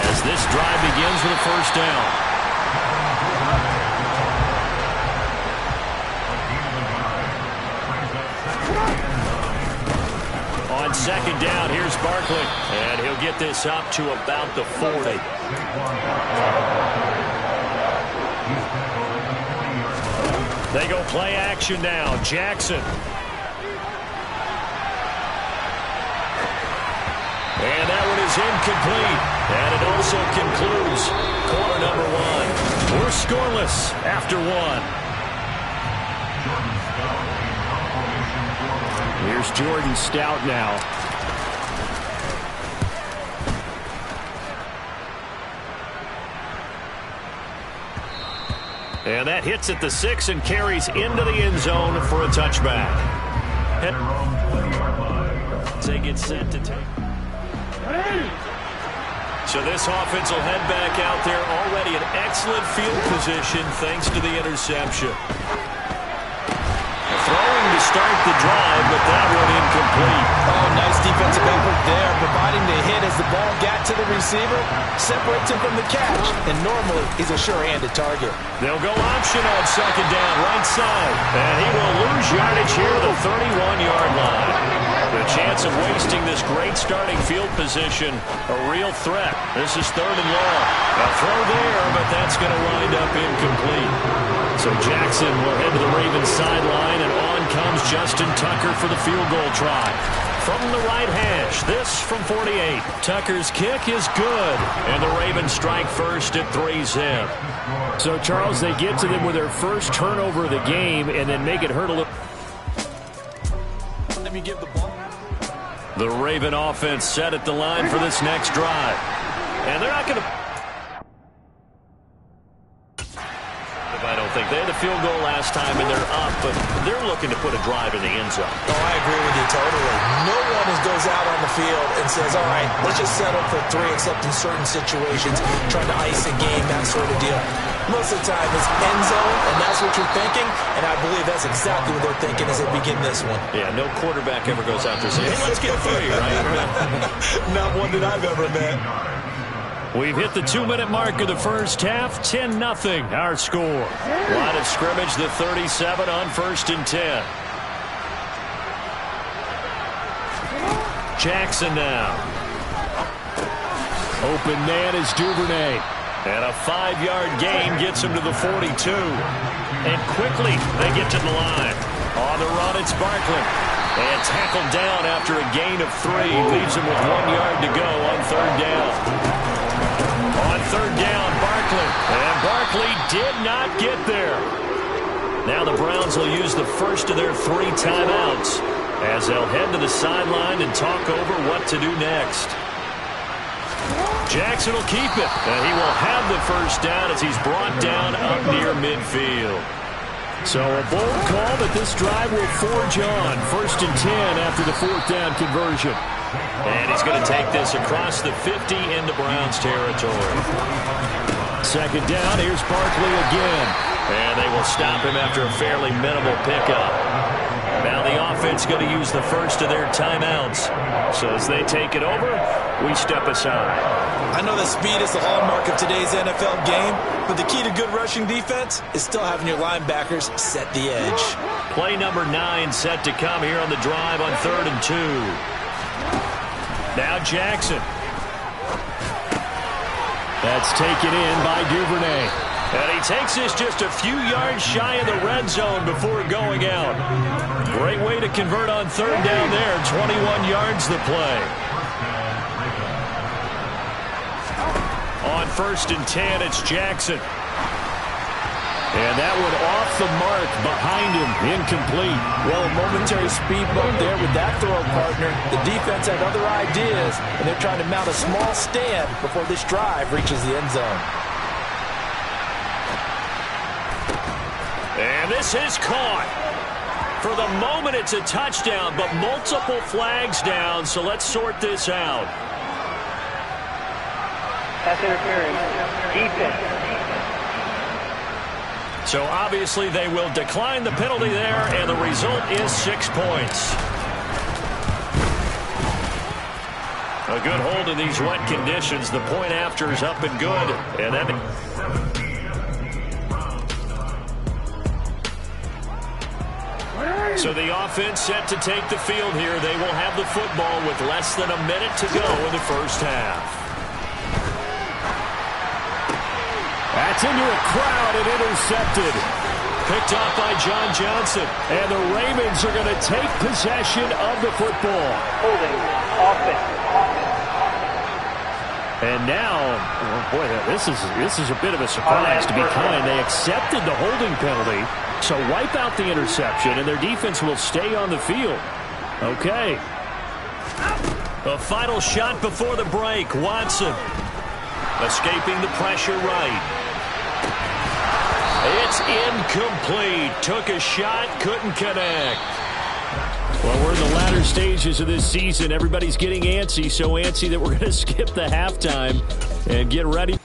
as this drive begins with a first down. On 2nd down, here's Barkley, and he'll get this up to about the 40. They go play action now. Jackson. And that one is incomplete. And it also concludes quarter number 1. We're scoreless after 1. Here's Jordan Stout now. And that hits at the 6 and carries into the end zone for a touchback. They get set to take. So this offense will head back out there already in excellent field position thanks to the interception. Throwing to start the drive, but that one incomplete. Oh, nice defensive effort there, providing the hit as the ball got to the receiver, separates him from the catch, and normally he's a sure-handed target. They'll go option on second down, right side, and he will lose yardage here at the 31-yard line. The chance of wasting this great starting field position, a real threat. This is 3rd and long. A throw there, but that's going to wind up incomplete. So Jackson will head to the Ravens sideline, and on comes Justin Tucker for the field goal try. From the right hash, this from 48. Tucker's kick is good, and the Ravens strike first at 3-zip. So, Charles, they get to them with their first turnover of the game and then make it hurt a little. Let me give the ball. The Raven offense set at the line for this next drive. And they're not going to... I don't think. They had the field goal last time, and they're up, but they're looking to put a drive in the end zone. Oh, I agree with you totally. No one goes out on the field and says, all right, let's just settle for 3, except in certain situations, trying to ice a game, that sort of deal. Most of the time, it's end zone, and that's what you're thinking, and I believe that's exactly what they're thinking as they begin this one. Yeah, no quarterback ever goes out there saying, hey, let's get 3, right? Not one that I've ever met. We've hit the 2-minute mark of the first half. 10-0 our score. Line of scrimmage, the 37 on 1st and 10. Jackson now. Open man is Duvernay. And a 5-yard gain gets him to the 42. And quickly they get to the line. On the run, it's Barkley. And tackled down after a gain of 3. Leaves him with 1 yard to go on 3rd down. On 3rd down, Barkley. And Barkley did not get there. Now the Browns will use the first of their 3 timeouts as they'll head to the sideline and talk over what to do next. Jackson will keep it, and he will have the first down as he's brought down up near midfield. So a bold call that this drive will forge on. 1st and 10 after the 4th down conversion. And he's going to take this across the 50 into Browns territory. 2nd down, here's Barkley again. And they will stop him after a fairly minimal pickup. Now the offense going to use the first of their timeouts. So as they take it over, we step aside. I know that speed is the hallmark of today's NFL game, but the key to good rushing defense is still having your linebackers set the edge. Play number 9 set to come here on the drive on 3rd and 2. Now Jackson. That's taken in by Duvernay. And he takes this just a few yards shy of the red zone before going out. Great way to convert on 3rd down there. 21 yards the play. On 1st and 10, it's Jackson. And that one off the mark behind him, incomplete. Well, a momentary speed bump there with that throw partner. The defense had other ideas, and they're trying to mount a small stand before this drive reaches the end zone. And this is caught. For the moment, it's a touchdown, but multiple flags down, so let's sort this out. Pass interference. Defense. So obviously they will decline the penalty there, and the result is 6 points. A good hold in these wet conditions. The point after is up and good. And that... So the offense set to take the field here. They will have the football with less than a minute to go in the first half. That's into a crowd and intercepted. Picked off by John Johnson. And the Ravens are going to take possession of the football. Holding offense. And now, oh boy, this is a bit of a surprise to be kind. They accepted the holding penalty, so wipe out the interception, and their defense will stay on the field. Okay. A final shot before the break. Watson escaping the pressure right. It's incomplete. Took a shot, couldn't connect. Well, we're in the latter stages of this season. Everybody's getting antsy, so antsy that we're going to skip the halftime and get ready.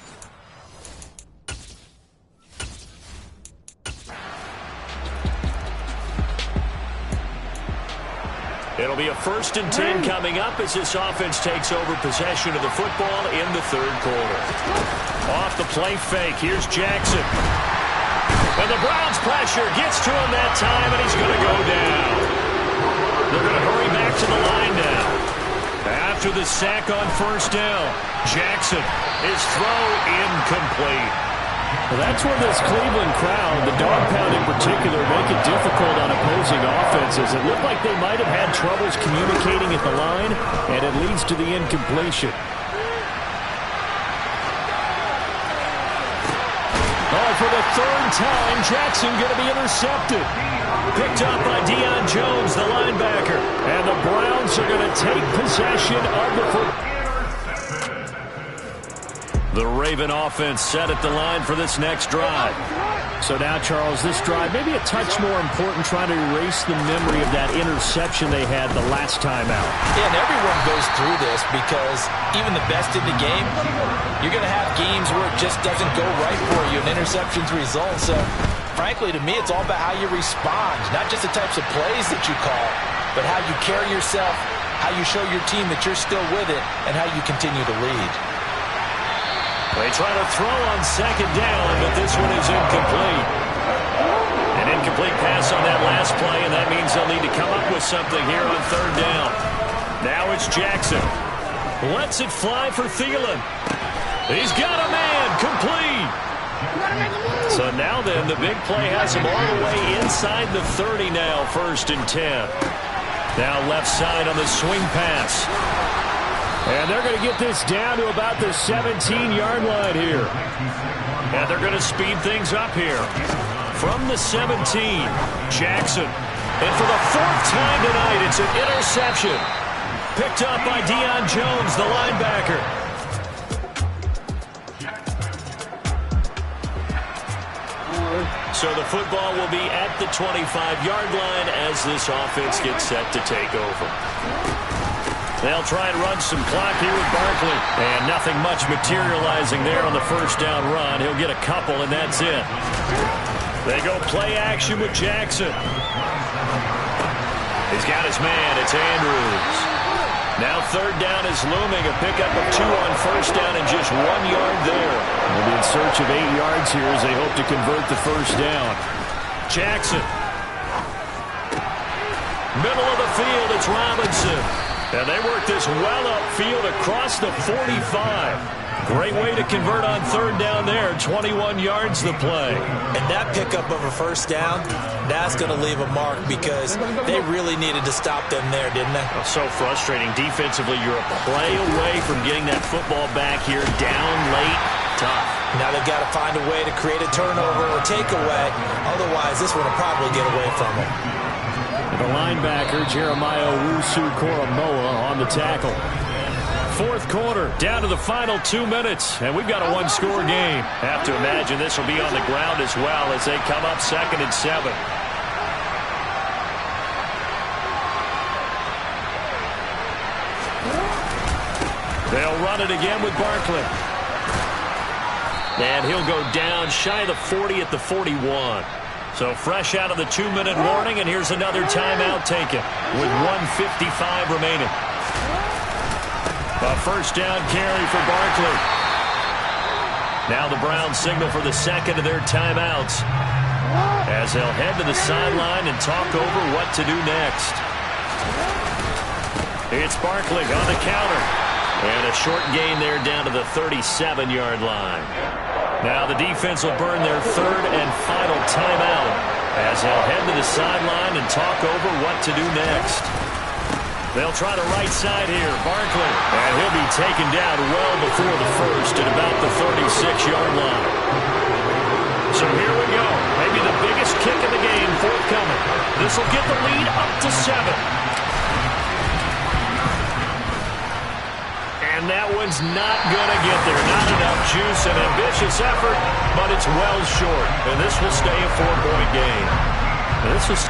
It'll be a 1st and 10 coming up as this offense takes over possession of the football in the 3rd quarter. Off the play fake, here's Jackson. And the Browns pressure gets to him that time, and he's going to go down. They're going to hurry back to the line now. After the sack on 1st down, Jackson, his throw incomplete. Well, that's where this Cleveland crowd, the dog pound in particular, make it difficult on opposing offenses. It looked like they might have had troubles communicating at the line, and it leads to the incompletion. Oh, for the 3rd time, Jackson going to be intercepted. Picked up by Deion Jones, the linebacker. And the Browns are going to take possession of the football. The Raven offense set at the line for this next drive. So now, Charles, this drive maybe a touch more important, trying to erase the memory of that interception they had the last time out. Yeah, and everyone goes through this because even the best in the game, you're going to have games where it just doesn't go right for you, and interceptions result. So, frankly, to me, it's all about how you respond, not just the types of plays that you call, but how you carry yourself, how you show your team that you're still with it, and how you continue to lead. They try to throw on 2nd down, but this one is incomplete. An incomplete pass on that last play, and that means they'll need to come up with something here on 3rd down. Now it's Jackson. Lets it fly for Thielen. He's got a man, complete. So now then, the big play has him all the way inside the 30 now, 1st and 10. Now left side on the swing pass. And they're going to get this down to about the 17-yard line here. And they're going to speed things up here. From the 17, Jackson. And for the 4th time tonight, it's an interception. Picked up by Deion Jones, the linebacker. So the football will be at the 25-yard line as this offense gets set to take over. They'll try and run some clock here with Barkley. And nothing much materializing there on the 1st down run. He'll get a couple, and that's it. They go play action with Jackson. He's got his man. It's Andrews. Now 3rd down is looming. A pickup of 2 on 1st down and just 1 yard there. They'll be in search of 8 yards here as they hope to convert the 1st down. Jackson. Middle of the field, it's Robinson. And they work this well upfield across the 45. Great way to convert on 3rd down there. 21 yards the play. And that pickup of a 1st down, that's going to leave a mark because they really needed to stop them there, didn't they? So frustrating. Defensively, you're a play away from getting that football back here. Down late. Tough. Now they've got to find a way to create a turnover or takeaway. Otherwise, this one will probably get away from them. The linebacker, Jeremiah Owusu-Koramoah, on the tackle. 4th quarter, down to the final 2 minutes, and we've got a 1-score game. Have to imagine this will be on the ground as well as they come up 2nd and 7. They'll run it again with Barkley. And he'll go down shy of the 40 at the 41. So fresh out of the 2-minute warning, and here's another timeout taken with 1:55 remaining. A 1st down carry for Barkley. Now the Browns signal for the 2nd of their timeouts as they'll head to the sideline and talk over what to do next. It's Barkley on the counter. And a short gain there down to the 37-yard line. Now the defense will burn their 3rd and final timeout as they'll head to the sideline and talk over what to do next. They'll try the right side here, Barkley. And he'll be taken down well before the 1st at about the 36-yard line. So here we go. Maybe the biggest kick of the game forthcoming. This will get the lead up to 7. And that one's not going to get there. Not enough juice, an ambitious effort, but it's well short. And this will stay a 4-point game. And this was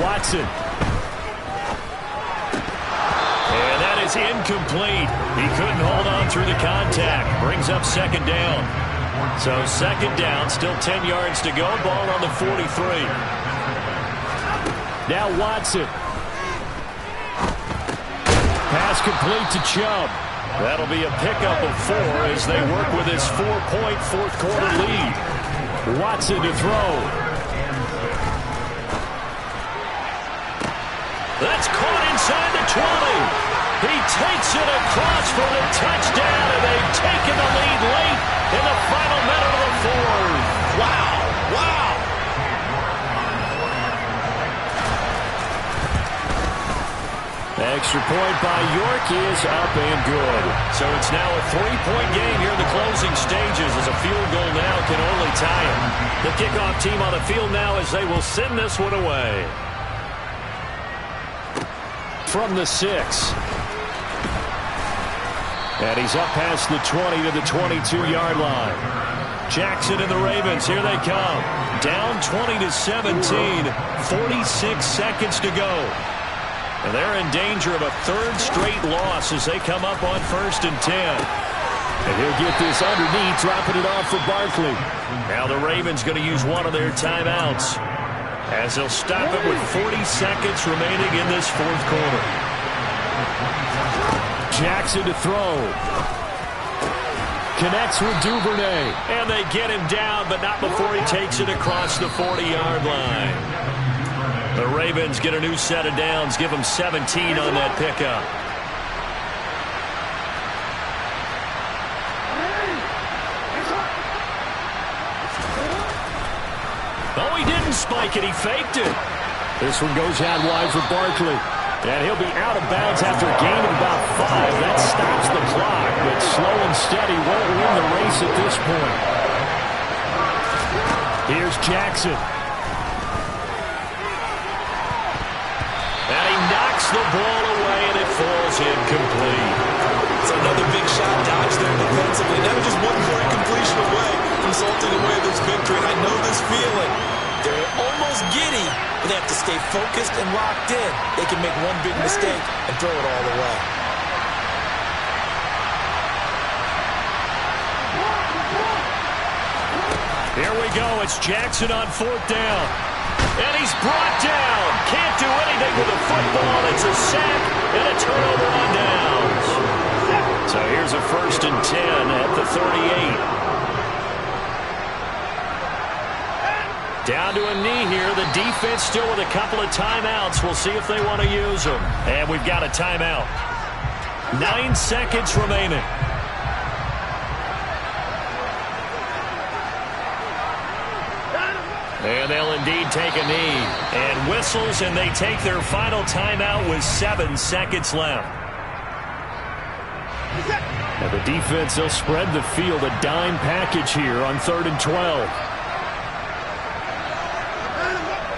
Watson. And that is incomplete. He couldn't hold on through the contact. Brings up second down. So second down, still 10 yards to go. Ball on the 43. Now Watson. Pass complete to Chubb. That'll be a pickup of 4 as they work with his 4-point fourth quarter lead. Watson to throw. That's caught inside the 20. He takes it across for the touchdown, and they've taken the lead late in the final minute of the fourth. Wow. Wow. Extra point by York is up and good. So it's now a 3-point game here in the closing stages as a field goal now can only tie it. The kickoff team on the field now as they will send this one away. From the 6. And he's up past the 20 to the 22-yard line. Jackson and the Ravens, here they come. Down 20-17, 46 seconds to go. And they're in danger of a third straight loss as they come up on 1st and 10. And he'll get this underneath, dropping it off for Barkley. Now the Ravens going to use one of their timeouts as they'll stop it with 40 seconds remaining in this fourth quarter. Jackson to throw. Connects with Duvernay. And they get him down, but not before he takes it across the 40-yard line. The Ravens get a new set of downs, give them 17 on that pickup. Oh, he didn't spike it. He faked it. This one goes out wide for Barkley. And he'll be out of bounds after a gain of about 5. That stops the clock, but slow and steady won't win the race at this point. Here's Jackson. And he knocks the ball away, and it falls incomplete. It's another big shot dodge there defensively. Now just one more incompletion away from salting away this victory. I know this feeling. They're almost giddy, but they have to stay focused and locked in. They can make one big mistake and throw it all away. Here we go. It's Jackson on 4th down. And he's brought down. Can't do anything with the football. It's a sack and a turnover on downs. So here's a 1st and 10 at the 38. Down to a knee here. The defense still with a couple of timeouts. We'll see if they want to use them. And we've got a timeout. 9 seconds remaining. And they'll indeed take a knee. And whistles, and they take their final timeout with 7 seconds left. And the defense, they'll spread the field. A dime package here on 3rd and 12.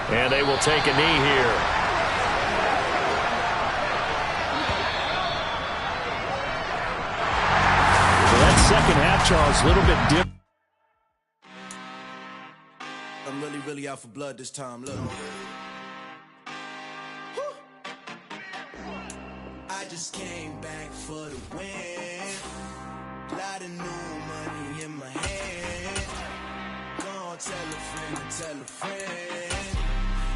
And they will take a knee here. So that second half, Charles, a little bit different. I'm really out for blood this time, look. I just came back for the win. Lot of new money in my hand. Gonna tell a friend to tell a friend.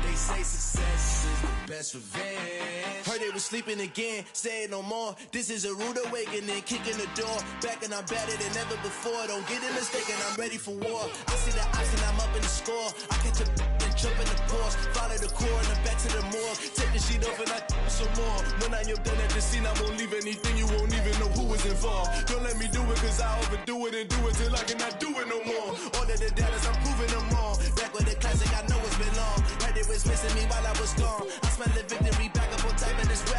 They say success is the best revenge. Heard they was sleeping again, say it no more. This is a rude awakening, kicking the door. Back and I'm better than ever before. Don't get it mistaken, I'm ready for war. I see the option, I'm up in the score. I catch a and jump in the course. Follow the core and then back to the morgue. Take the sheet off and I some more. When I am done at the scene, I won't leave anything. You won't even know who was involved. Don't let me do it, cause I overdo it and do it till I cannot do it no more. All of the doubters, I'm proving them wrong. Back with the classic, I know it's been long. Right, it was missing me while I was gone. I smell the victory back up on time in this rap.